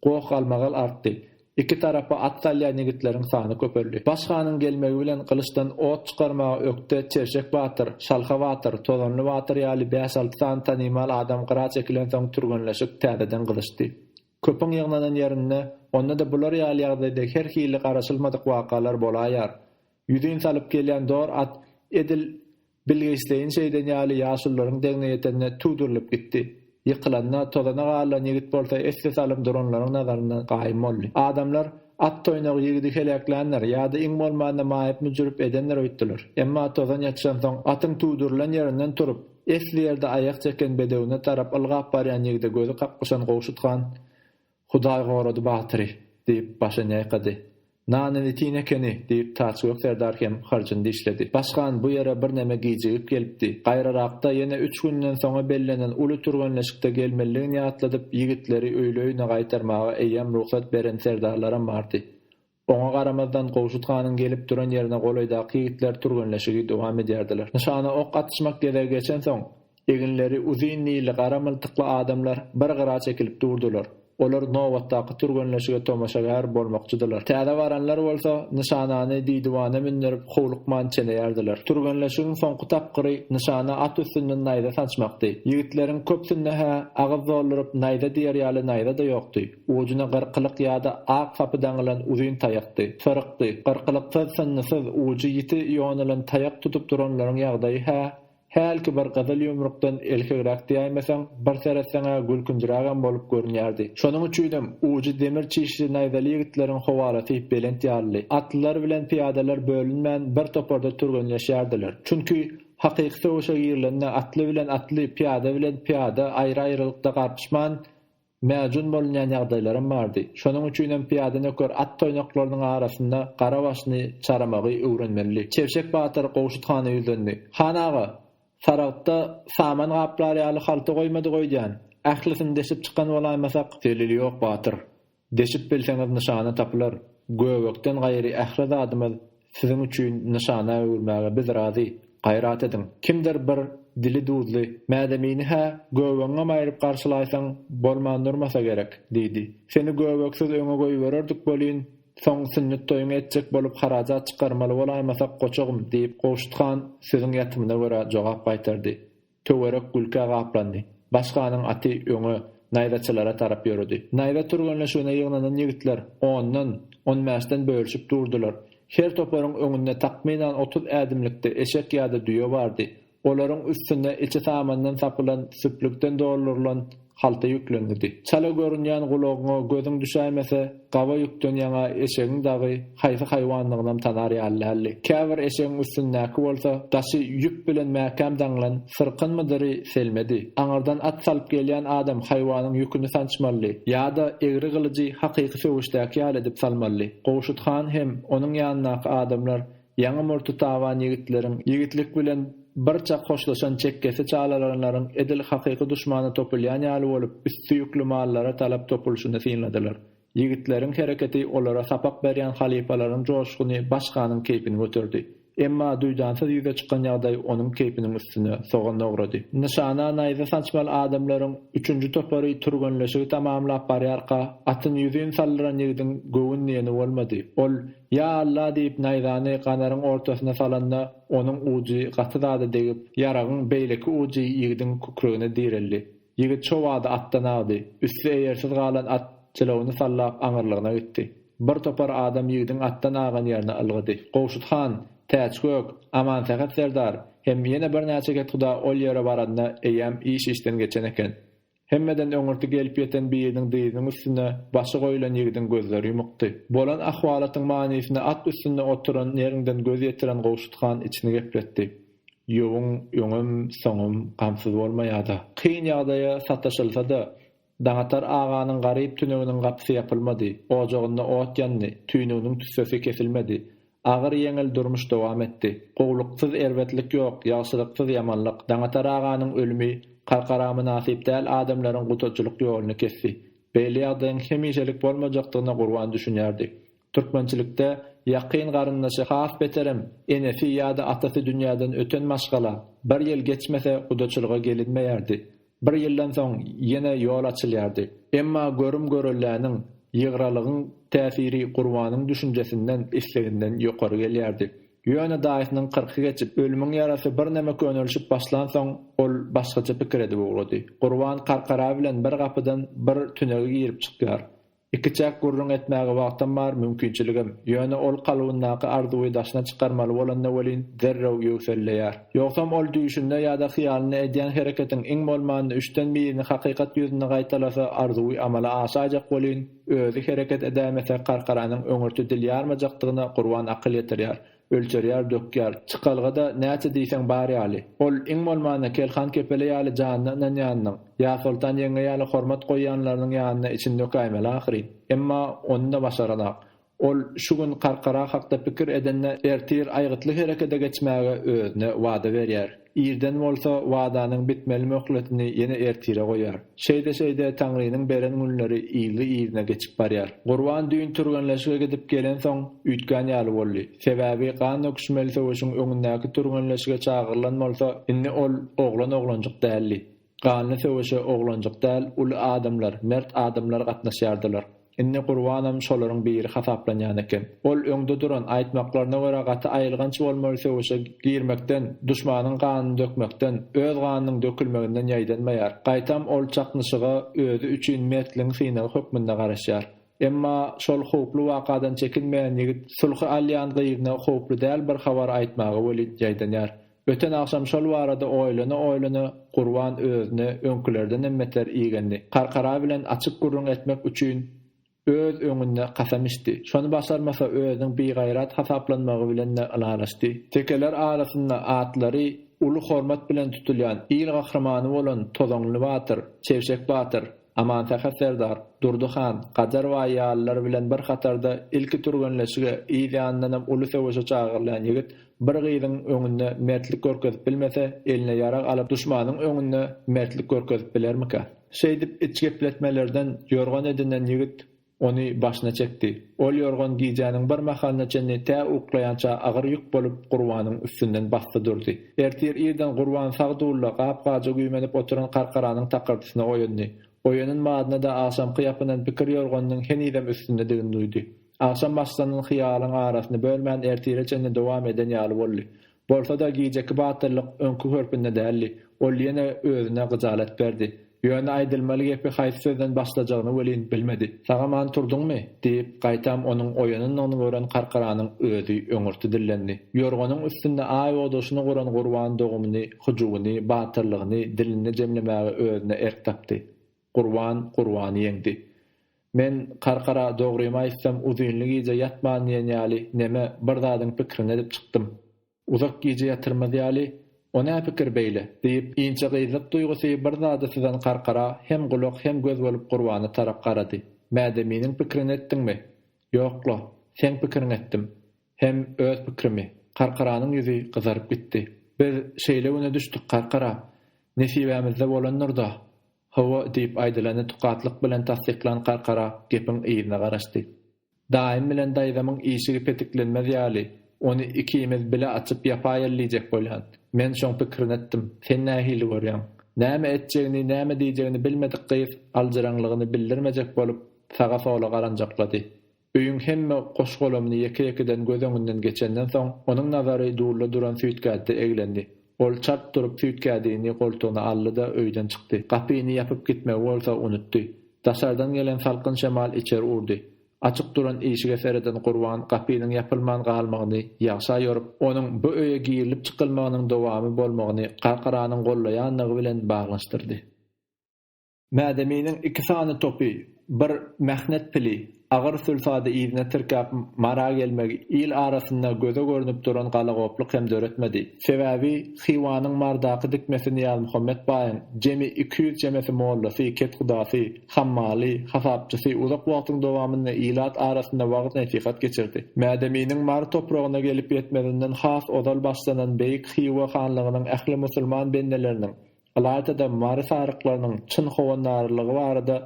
goq almagal artdy. Iki tarapa at salýan ýigitleriň sany köpeldi. Başganyň gelmegi bilen kılıçdan ot çykarmaga ökde çerçek batyr, şalha batyr, tozanly batyr ýaly 5-6 tan tanymal adam gyra çekilen soň turganlaşyk täzeden gylyşdy. Köpüň ýygnanan ýerinde onda da bular ýaly ýagdaýda her hili garaşylmadyk wakalar bolaýar. Ýüzüň salyp gelýän dor at edil bilgisleýin şeýden ýaly ýaşullaryň deňne ýetende tudurylyp gitdi. Ýykylanna tozana galan ýigit bolsa esle salyp duranlaryň nazaryna gaýym boldy. Adamlar at toýnagy ýigidi helaklanlar ýa-da iň bolmanda maýyp müjürip edenler öýtdiler. Emma tozan ýatşan soň atyň tudurylan ýerinden turup esli ýerde aýak çeken bedewine tarap ylgap barýan ýigide gözü gapgyşan gowşutgan Hudaý gorady batyry diýip başyny ýaýkady. Nanyny tinekeni diýip taçyk serdar hem harjynda işledi. Başgan bu ýere bir näme giýjip gelipdi. Gaýraraqda ýene 3 günden soňa bellenen uly turganlaşykda gelmeliligini ýatladyp ýigitleri öýleýine gaýtarmaga eýem ruhsat beren serdarlaram bardy. Oňa garamazdan gowşutkanyň gelip duran ýerine golaýdaky ýigitler turganlaşygy dowam edýärdiler. Nişana ok atışmak gerek geçen soň eginleri uzynlyly garamyltykly adamlar bir gyra çekilip durdular. Olar nowatdaky turganlaşyga tomaşagar bolmakçydylar. Täze baranlar bolsa nişanany diýdiwana mindirip howlukman çeneýärdiler. Turganlaşygyň soňky tapgyry nişana at üstünden naýda saçmakdy. Ýigitleriň köpsinde agyz dolduryp naýda diýer ýaly naýda da ýokdy. Ujuna gyrkylyk ýa-da ak sapydan gelen uzyn taýakdy. Farkdy. Gyrkylyk sanysyz uju ýiti ýonylan taýak tutup duranlaryň ýagdaýy Helki bir gazyl ýumrukdan elkegrek diýmeseň, bir seretseňe gülkünjiragan bolup görünýärdi. Şonuň üçin uju demir çeşidi naýdaly ýigitleriň howalaty belent ýaly. Atlylar bilen piýadalar bölünmän bir toparda turganlaşýardylar. Çünki hakyky sowşa ýerlerinde atly bilen atly, piýada bilen piýada aýry-aýrylykda garpyşman mäjun bolýan ýagdaýlarym bardy. Şonuň üçin piýada nöker at toýnaklarynyň arasynda gara başyny çaramagy öwrenmeli. Çewşek batyr gowşutkany ýüzünde. Hanaga Saragda saman gaplary ýaly halta goýmady goýdan. Ählisin deşip çykan bolaýmasak, delili ýok batyr. Deşip bilseňiz nişana tapylar. Göwekden gaýry ähli zadymyz siziň üçin nişana öwürmäge biz razy. Gaýrat edin. Kimdir bir dili duzly, mädemini göweňe maýryp garşylaýsaň bolmandyrmasa gerek, diýdi. Seni göweksiz öňe goýbererdik bolýan. Soň sünnet toýuň etjek bolup harajat çykarmaly bolaýmasak goçagym diýip gowşutgan siziň ýatymyna görä jogap gaýtardy. Töwerek gülkä gaplandy. Başganyň aty öňe naýdaçylara tarap ýöredi. Naýda turganlaşygyna ýygnanan ýigitler 10-dan 15-den bölüşip durdular. Her toparyň öňünde takminan 30 ädimlikde eşek ýa-da düýe bardy. Olaryň üstünde içi samandan sapylan süplükden doldurulan halta ýüklendi. Çala görünýän gulagyňa gözüň düşämese, gawa ýükden ýaňa eşegiň dagy haýsy haýwanlygyndan tanar ýaly. Käbir eşegiň üstündäki bolsa, daşy ýük bilen mäkäm daňlan syrkynmydyry selmedi. Aňardan at salyp gelýän adam haýwanyň ýüküni sançmaly ýa-da egri gylyjy hakyky sowuşdaky ýaly edip salmaly. Gowşutgan hem onuň ýanynaky adamlar ýaňy murty tawan ýigitleriň ýigitlik bilen barça hoşlaşan çekkesi çağalaranların edil hakyky düşmany topulýan ýaly bolup üstü ýüklü mallara talap topulşyny synladylar. Ýigitlerin hereketi olara sapak berýän halifalaryň joşguny başganyň keypini götürdi. Emma duýdansy ýüze çykan ýagdaý onuň keypiniň üstüne sogan ugrady. Nişana naýza saçmal adamlaryň 3-nji topary turganlaşygy tamamlap barýarka atyn ýüzüň sallyran ýerden göwün näme bolmady. Ol "Ya Allah" diýip naýzany ganaryň ortasyna salanda onuň uji gatyzady degip ýaragyň beýleki uji ýigdiň kukrugyna direldi. Ýigit çowady atdan agdy. Üstü eýersiz galan at çylawyny sallap aňyrlygyna gitdi. Bir topar adam ýigdiň atdan agan ýerine algydy. "Gowşuthan, täçgök, aman sagat serdar, hem ýene bir näçe getguda ol ýere baranda eýem işden geçen eken." Hemmeden öňürti gelip ýeten biriniň diýiniň üstüne başy goýulan ýigdiň gözleri ýumukdy. Bolan ahwalatyň manysyny at üstünde oturan ýerinden göz ýetiren Gowşuthan içini gepletdi. "Ýoňum, ýoňum, soňum gamsyz bolmaýarda. Kyn ýagdaýa sataşylsa-da, Daňatar aganyň garyp tüneginiň gapsy ýapylmady. Ojagynda ot ýandy, tüýnüňiň tüssesi kesilmedi. Agyr ýeňil durmuş dowam etdi. Gowluksyz erwetlik ýok, ýagşylyksyz ýamanlyk. Daňatar aganyň ölümi qarqara münasip däl adamlaryň gutaçylyk ýoluny kesdi. Beýle ýagdaýyň hemişelik bolmajakdygyna gurban düşünýärdi. Türkmençilikde ýaqyn garyndaşy has beterim, enesi ýa-da atasy dünýäden öten maşgala bir ýyl geçmese gutaçylyga gelinmeýärdi. Bir ýyldan soň ýene ýol açylýardy. Emma görüm görülläriniň ýygralygyň täsiri gurbanyň düşünjesinden, isleginden ýokary gelýärdi. Ýöne daýysynyň 40 geçip ölümiň ýarasy bir näme könülşip başlan soň ol başgaça pikir edip boldy. Gurban qarqara bilen bir gapydan bir tünege girip çykýar. İkiçak gurrun etmäge wagtym bar, mümkinçiligim. Ýöne ol kalwyndaky arzuwy daşyna çykarmaly bolanda welin derrew ýökselleýär. Ýoksam ol düşünde ýa-da hyýalyny edýän hereketiň iň bolmany 3-den birini hakykat ýüzüne gaýtalasa arzuwy amala aşajak welin özi hereket edämese qarqaranyň öňürti dilýarmajakdygyna gurban akyl ýetirýär. Ölçerýär, dökýär. Çykalgada näçe diýsen bar ýaly. Ol iň bolmany kelhan kepele ýaly janynyň ýanynyň. Ýa sultan ýeňe ýaly hormat goýanlarynyň ýanyna için dökäýmeli ahry. Emma onda başaranak. Ol şu gün qarqara hakda pikir edenne ertir aýgytly herekete geçmäge özüne wada berýär. İrden bolsa wadanyň bitmeli möhletini ýene ertire goýar. Şeýde Taňrynyň beren günleri ýyly geçip barýar. Gurban düýün turganlaşyga gidip gelen soň üýtgän ýaly boldy. Sebäbi gan öküşmeli söwüşiň öňündäki turganlaşyga çagyrlan bolsa, inni ol oglanjyk däldi. Ganly söwüşe oglanjyk däl, ul adamlar, mert adamlar gatnaşýardylar. Inni gurbanam şolaryň biri hasaplanýan eken. Ol öňde duran aýtmaklaryna görä gaty aýylgançy bolmaly söwüşe girmekden, duşmanyň ganyny dökmekden, öz ganynyň dökülmeginden ýaýdanmaýar. Gaýtam ol çaknyşyga özü üçin mertliň synagy hökmünde garaşýar. Emma şol howply wakadan çekinmeýän ýigit sulhy alýan gyýyna howply däl bir habar aýtmagy welin ýaýdanýar. Öten akşam şol barada oýlana gurban özüne öňkülerden emmetler iýgendi. Qarqara bilen açyk gurrun etmek üçin öz öňünde kasam içdi. Şonu başarmasa özüň beýgaýrat hasaplanmagy bilen alalaşdy. Tekeler arasynda atlary uly hormat bilen tutulýan ýyl gahremany bolan Tozaňly Batyr, Çewşek Batyr, Aman Sagat Serdar, Durduhan, Gajar we ýalylar bilen bir hatarda ilki turganlaşyga ýanyndan uly söwüşe çagyrlan ýigit bir gyýdyň öňünde mertlik görkezip bilmese, eline ýarag alyp duşmanyň öňünde mertlik görkezip bilermika? Şeýdip içgepletmelerden ýorgan edilen ýigit ony başyna çekdi. Ol ýorgan giýjäniň bir mahalna çenni tä uklaýança agyr ýük bolup gurbanyň üstünden basdy durdy. Ertir ýerden gurban sagdulla gap-gaja güýmenip oturan qarqaranyň takyrdysyna oýandy. Oýanyň madyna da aşamky ýapynan pikir ýorganyň henidem üstünde digin duýdy. Aşam başlanyň hyýalyň arasyny bölmän ertire çenni dowam eden ýaly boldy. Bolsa da giýjeki batyrlyk öňkü hörpünde däldi. Ol ýene özüne gyzalat berdi. Ýöne aýdylmaly gepi haýsy sözden başlajagyny welin bilmedi. "Sagaman turduňmy?" diýip gaýtam onuň oýanyny gören qarqaranyň özi öňürti dillendi. Ýorganyň üstünde aý odaşyny goran gurban dogumyny, hujugyny, batyrlygyny dilinde jemlemäge özüne erk tapdy. Gurban ýeňdi. Men qarqara dogrymy aýtsam uzunlyk ýyja ýatman ýaly neme bir zadyň pikirini edip çykdym. Uzak ýyja ýatyrmaz ýaly o näme pikir beýle diýip inçe gyzlyk duýgusy bir zada syzan qarqara hem gulak hem göz bolup gurbany tarap garady. "Mäde meniň pikirini etdiňmi?" "Ýokla, sen pikirini etdim. Hem öz pikirimi." Qarqaranyň ýüzi gyzaryp gitdi. "Biz şeýle güne düşdik qarqara. Nesibämizde bolanlarda." "Hawa" diýip aýdylany tukatlyk bilen tasdiklan qarqara gepiň ýygyna garaşdy. Daim bilen daýzamyň işigi petiklenmez ýaly. Onu ikimiz bile açıp yapayarlayacak bolýan. Men şoň pikirini etdim. Sen nähili görýän? Näme etjegini, näme diýjegini bilmedik gyýyp, aljyranlygyny bildirmejek bolup, saga sola garanjaklady. Öýüň hemme goşgolumyny ýeke-ýekeden göz öňünden geçenden soň, onuň nazary durla duran süýtgäde eglendi. Ol çart durup süýtgädini goltugyna aldy-da öýden çykdy. Gapyny ýapyp gitmek bolsa unutdy. Daşardan gelen salkyn şemal içeri urdy. Açyk duran eşige sereden Gurban gapynyň ýapylman galmagyny ýagşa ýorup, onuň bu öýe girilip çykylmagynyň dowamy bolmagyny garqaranyň gollaýanlygy bilen baglaşdyrdy. Mädeminiň iki sany topy, bir mähnet pili, agyr sülfady ýygyna tirkap mara gelmegi il arasynda göze görünip duran galagoplyk hem döretmedi. Sebäbi Hiwanyň mardaky dikmesini ýaly Muhammed Baýyň jemi 200 jemesi mollasy, ket hudasy, hammaly, hasapçysy uzak wagtyň dowamynda ilat arasynda wagt nasihat geçirdi. Mädeminiň mar topragyna gelip ýetmedinden has odal başlanan beýik Hiwa hanlygynyň ähli musulman bendeleriniň alaýda mar saryklarynyň çyn howanarlygy barada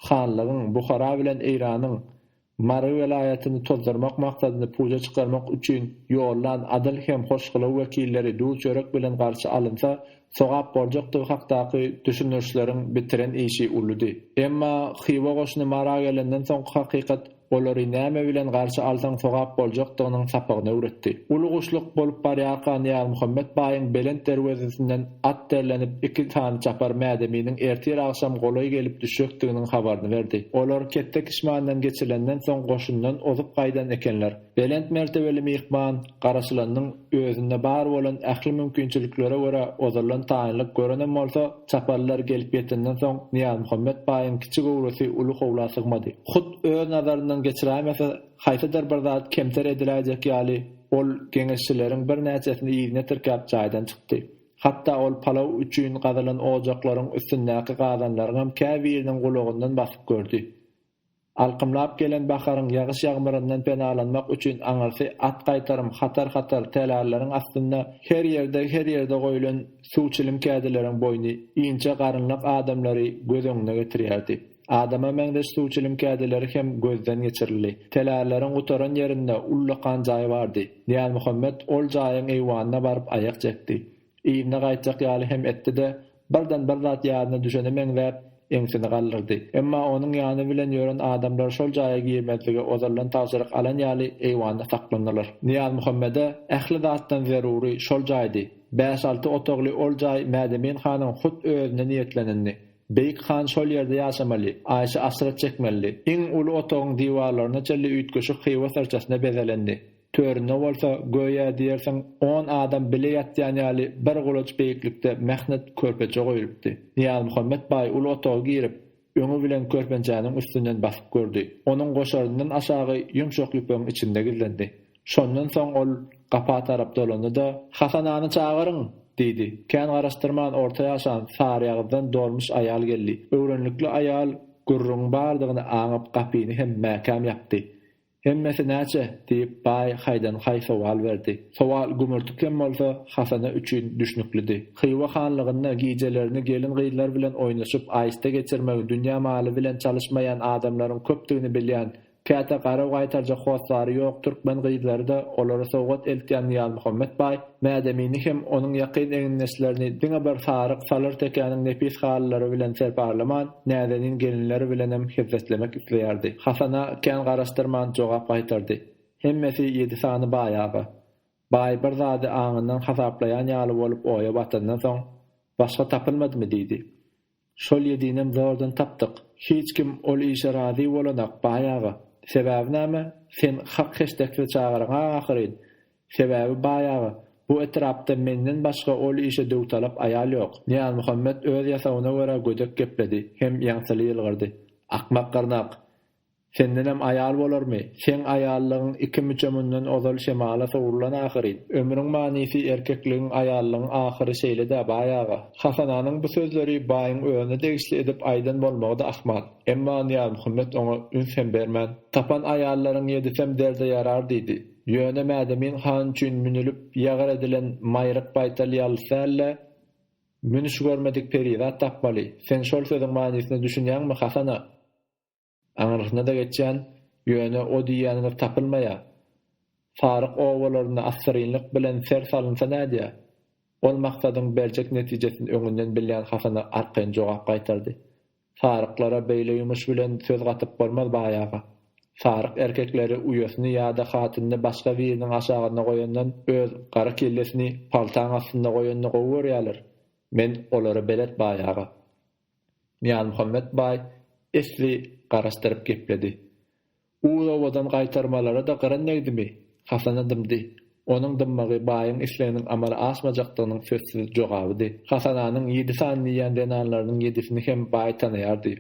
hanlygyň Buhara bilen Eýranyň Mary welaýatyny tozdurmak maksadyny puja çykarmak üçin ýollan adil hem hoşgulaw wekilleri dul çörek bilen garşy alynsa, sogap boljakdygy hakdaky düşünürçleriň bitiren işi uludy. Emma Hiwa goşuny mara gelenden soň hakykat olary näme bilen garşy alsaň sogap boljakdygynyň sapagyna öwretdi. Uluguşluk bolup barýarkan ýa Muhammed Baýyň belent derwezesinden at derlenip iki tany çapar mädeminiň ertir agşam golay gelip düşekdiginiň habaryny berdi. Olar kettek işmandan geçirilenden soň goşundan ozup gaýdan ekenler. Belent mertebeli mihman garaşylanyň özünde bar bolan ähli mümkinçiliklere görä ozarlan taýynlyk görenen bolsa, çaparlar gelip ýetenden soň Niýaz Muhammed Baýyň kiçik owrasy uly howla sygmady. Hut öz nazaryndan geçirämese, haýsydyr bir zat kemter ediläjek ýaly ol geňeşçileriň bir näçesini ýygyna tirkap jaýdan çykdy. Hatta ol palaw üçin gazalan ojaklaryň üstündäki gazanlaryň hem käbiriniň gulagyndan basyp gördü. Alqymlap gelen baharyň ýagyş ýagmyryndan penalanmak üçin aňarsy at gaýtarym hatar telällaryň astynda her ýerde goýulan suwçylim kädeleriň boýny inçe garynlyk adamlary göz öňüne getirýärdi. Adama meňdeş suwçylim kädeleri hem gözden geçirildi. Telällaryň utaran ýerinde ullakan jaý bardy. Niýaz Muhammed ol jaýyň eýwanyna baryp aýak çekdi. Iýine gaýtjak ýaly hem etdi-de birden bir zat ýadyna düşeni meňzäp eňsini gallyrdy. Emma onuň ýany bilen ýören adamlar şol jaýa girmezligi ozarlan taşyryk alan ýaly eýwanda saklandylar. Niýaz Muhammede ähli zatdan zeruri şol jaýdy. 5-6 otogly ol jaý Mädemin hanyň hut özüne niýetlenindi. Beýik han şol ýerde ýaşamaly, aýşy asrat çekmeli. Iň uly otogyň diwarlaryna çelli üýtgeşik Hiwa sarçasyna bezelendi. Törüne bolsa goýa diýersiň 10 adam bile ýatýan ýaly bir gulaç beýiklikde mähnet körpeçe goýulypdy. Niýaz Muhammed Baý uly otoga girip, öňü bilen körpençäniň üstünden basyp gördü. Onuň goşaryndan aşagy ýumşak ýüpüň içinde gizlendi. Şondan soň ol gapa tarap dolandy-da "Hasanany çagyryň" diýdi. Kän garaşdyrman orta ýaşan sarýagdan dolmuş aýal geldi. Öwrenlikli aýal gurrun bardygyny aňyp gapyny hem mäkam ýapdy. Hemmesi näçe diýip Baý haýdan haý sowal berdi. Sowal gümürtüklen bolsa Hasana üçin düşnüklidi. Hiwa hanlygyna giýjelerini gelin gyýlar bilen oýnaşyp aýsta geçirmek, dünýä maly bilen çalışmayan adamlaryň köpdigini bilýän Käte garaw gaýtarjak howstlary ýok türkmen gyýdlary da olara sowgat eltýän Niýaz Muhammed Baý Mädemini hem onuň ýakyn eňneslerini diňe bir saryk salar tekaniň nepis hallary bilen serparlaman nädenin gelinleri bilen hem hizmetlemek isleýärdi. Hasana kän garaşdyrman jogap gaýtardy. Hemmesi 7 sany Baýaga. Baý bir zady aňyndan hasaplayan ýaly bolup oýa batandan soň başga tapylmadymy diýdi. Şol ýedinem zordan tapdyk. Hiç kim ol işe razy bolanak Baýaga. Sebäbi näme? Sen hak heşdekli çağıran ahyryn. Sebäbi Baýaga. Bu etrapda menden başga ol işe döwtalap aýal ýok. Niýaz Muhammed öz ýasagyna görä gödek gepledi. Hem ýaňsaly ýylgyrdy. Akmak garnak. Senden hem aýal bolarmy? Sen aýallygyň iki müçemünden ozal şemala sowrulan ahyryn. Ömrüň manysy erkekligiň aýallygyň ahyry şeýle-de Baýaga. Hasananyň bu sözleri Baýyň öňüne degişli edip aýdan bolmagda ahmal. Emma Niýaz Muhammed oňa ünsem bermän. Tapan aýallaryň ýedisem derde ýarar diýdi. Ýöne Mädemin han üçin münülip ýagar edilen maýryk baýtal ýalysalla münüş görmedik periýat tapmaly. Sen şol sözüň manysyny düşünýänmi Hasana? Aňyryna da geçýän ýöne o diýýänler tapylmaýa. Faryk owalaryna asyrynlyk bilen ser salynsa nädýär? Ol maksadyň berjek netijesini öňünden bilýän Hasana arkaň jogap gaýtardy. Faryklara beýle ýumyş bilen söz gatyp bolmaz baýaga. Faryk erkekleri uýasyny ýa-da hatyny başga biriniň aşagyna goýandan öz gara kellesini paltaň astynda goýanny gowurýarlar. Men olary belet baýaga. Niýan Muhammed baý esli garaşdyryp gepledi. Uýawadan gaýtarmalara da garan nägdimi? Hasana dymdy. Onuň dymmagy baýyň isleginiň amala asmajakdygynyň sözsiz jogabydy. Hasananyň 7 sanly ýandanlarynyň 7-sini hem baý tanaýardy.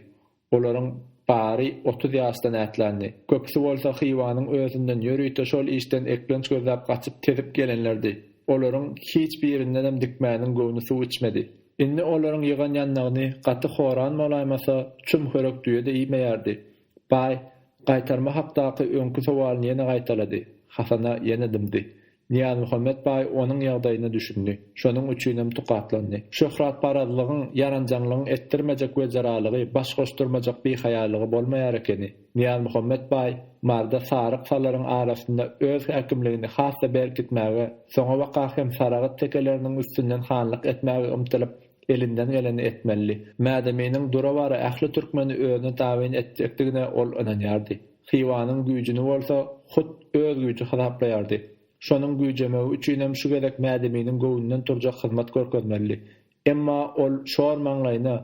Olaryň bari 30 ýaşdan ätlendi. Köpüsi bolsa hyýwanyň özünden ýörüýte şol işden eklenç gözläp gaçyp tezip gelenlerdi. Olaryň hiç birinden hem dikmäniň göwüni suw içmedi. Indi olaryň ýygan ýanlagyny gaty horan molaýmasa çümhörek düýede iýmeýärdi. Baý gaýtarma hakdaky öňkü sowalyny ýene gaýtalady. Hasana ýene dymdy. Niýan Muhammed baý onuň ýagdaýyny düşündi. Şonuň üçinem tukatlandy. Şöhrat paradlygyň, yaranjanlygyň etdirmejek we jaralygy, baş goşdurmajak bir haýalygy bolmaýar ekeni. Niýan Muhammed baý marda saryk salaryň arasynda öz häkimligini hassa berkitmäge, soňa waka hem saragat tekeleriniň üstünden hanlyk etmäge umtylyp elinden geleni etmeli. Mädeminiň durawary ähli türkmeni özüne taýin etjekdigine ol inanýardy. Hyýwanyň güýjüni bolsa hut öz güýjü hasaplaýardy. Şonuň güýjemegi üçinem şu gerek mädeminiň göwünden turjak hyzmat görkezmeli. Emma ol şor maňlaýyna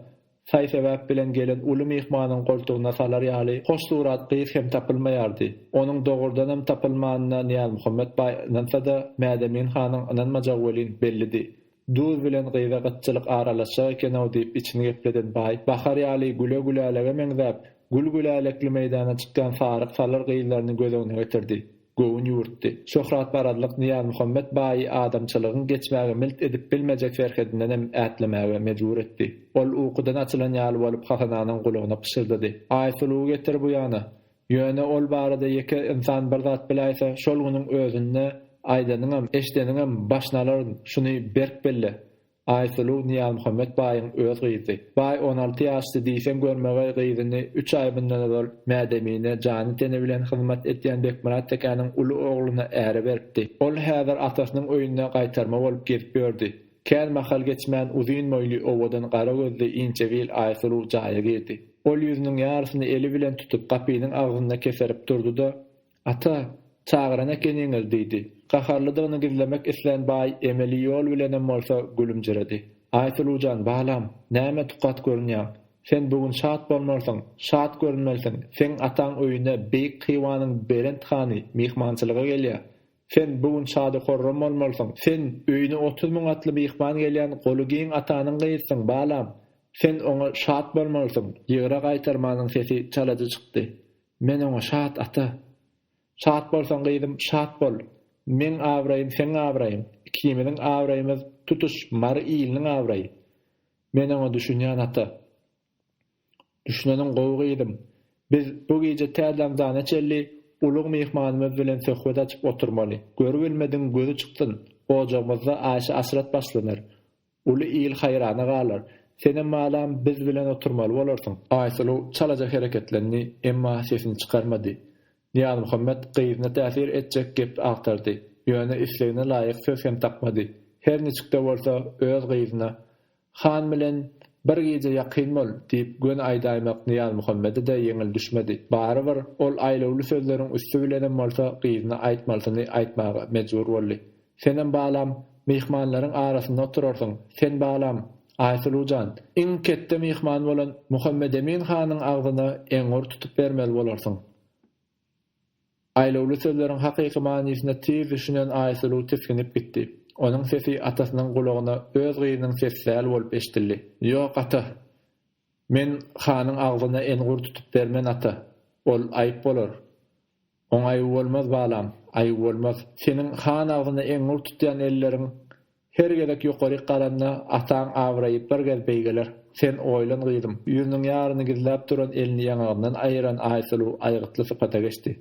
saýsebäp bilen gelen uly mehmanyň goltugyna salar ýaly hoş surat gyýyp hem tapylmaýardy. Onuň dogurdan hem tapylmagyna Niýan Muhammed baý nansada mädemin hanyň inanmajak welin bellidi. Duz bilen gyýza gatçylyk aralaşyk ekeni diýip içini gepleden baý bahar ýaly güle-gülälige meňzäp gül-gülälekli meýdana çykkan saryk salar gyýlaryny gözüne getirdi. Göwün ýurtdy. Şöhrat paradlyk Niýan Muhammed baý adamçylygyň geçmäge milt edip bilmejek ferhedinden hem ätlemäge mejbur etdi. Ol uqudan açylan ýaly bolup Hasananyň gulagyna pişirdi. Aýsylugy getir bu ýana. Ýöne ol barada ýeke insan bir zat biläýse şol güniň özünde aýdanyňam, eşdeniňam başnalaryň şuny berk belle. Aýsylu Niýan Muhammed baýyň öz gyzy. Baý 16 ýaşly diýsen görmege gyzyny 3 aý bundan öňe mädemine jany tene bilen hyzmat etýän Bekmurat tekanyň uly ogluny äre berdi. Ol häzir atasynyň öýüne gaýtarma bolup gelip berdi. Kän mahal geçmän uzyn moýly owadan gara gözli inçe wil Aýsylu jaýa girdi. Ol ýüzüniň ýarysyny eli bilen tutup gapynyň agzyna keserip durdy-da, "Ata, çağıran ekeniňiz" diýdi. Gaharlydygyny gizlemek islen baý emeli ýol bilen bolsa gülümjiredi. "Aýsylujan balam, näme tukat görünýär? Sen bugün şat bolmarsyň, şat görünmelsiň. Sen ataň öýüne beýik hyýwanyň berent hany mehmançylyga gelýär. Sen bugün şady horram bolmarsyň. Sen öýüne 30 000 atly mehman gelýän golugiň atanyň gyýysyň balam. Sen oňa şat bolmarsyň." Ýygra gaýtarmanyň sesi çalaja çykdy. "Men oňa şat ata. Şat bolsaň gyýdym, şat bol. Men awraýym, sen awraýym. Ikimiziň awraýymyz tutuş mar ýylnyň awraýy. Men oňa düşünýän ata. Düşüneniň gowgyydym. Biz bu gece täzem zana çelli ulug mehmanymyz bilen söhbet açyp oturmaly. Görüp bilmediň gözü çykdyn. Ojagymyzda aşy asrat başlanar. Uly ýyl haýrana galar. Senem malam biz bilen oturmaly bolarsyň." Aýsylu çalajak hereketlerini emma sesini çykarmady. Niýan Muhammed gyzyna täsir etjek gep aktardy. Ýöne islegine laýyk söz hem tapmady. Her niçikde bolsa öz gyzyna "Han bilen bir gece ýakyn bol" diýip gün aýdaýmak Niýan Muhammede de ýeňil düşmedi. Barybir ol aýlawly sözleriň üstü bilen bolsa gyzyna aýtmalysyny aýtmaga mejbur boldy. "Senem balam mehmanlaryň arasynda oturarsyň. Sen balam Aýsylujan, iň ketde mehman bolan Muhammed Emin hanyň agzyna eňur tutup bermeli bolarsyň." Aýlawly sözleriň hakyky manysyna tez düşünen Aýsylu teskinip gitdi. Onuň sesi atasynyň gulagyna öz gyzynyň sesleri bolup eşdildi. "Ýok ata. Men hanyň agzyna eňur tutup bermen ata. Ol aýyp bolar. Oňaý bolmaz balam, aýyp bolmaz. Seniň han agzyna eňur tutýan elleriň her gerek ýokary qaranna ataň awraýyp bir gel beýgeler. Sen oýlan gyzym." Ýüzüniň ýaryny gizläp duran elini ýangagyndan aýyran Aýsylu aýgytly sypata geçdi.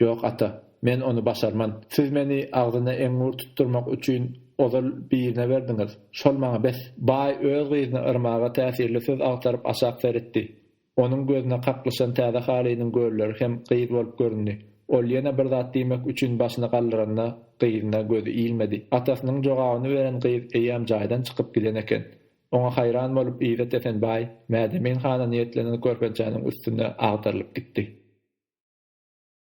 "Ýok ata, men onu başarman. Siz meni agzyna eňur tutturmak üçin ozal birine berdiňiz. Şol maňa bes." Baý öz gyzyny yrmaga täsirli söz agtaryp aşak seretdi. Onuň gözüne kaklaşan täze halynyň görleri hem gyýyz bolup göründi. Ol ýene bir zat diýmek üçin başyny galdyranda gyzyna gözü iýilmedi. Atasynyň jogabyny beren gyz eýäm jaýdan çykyp giden eken. Oňa haýran bolup İzet Efenbaý, "Mäde men hana niýetlenen körpejanyň üstünde agdarylyp gitdi."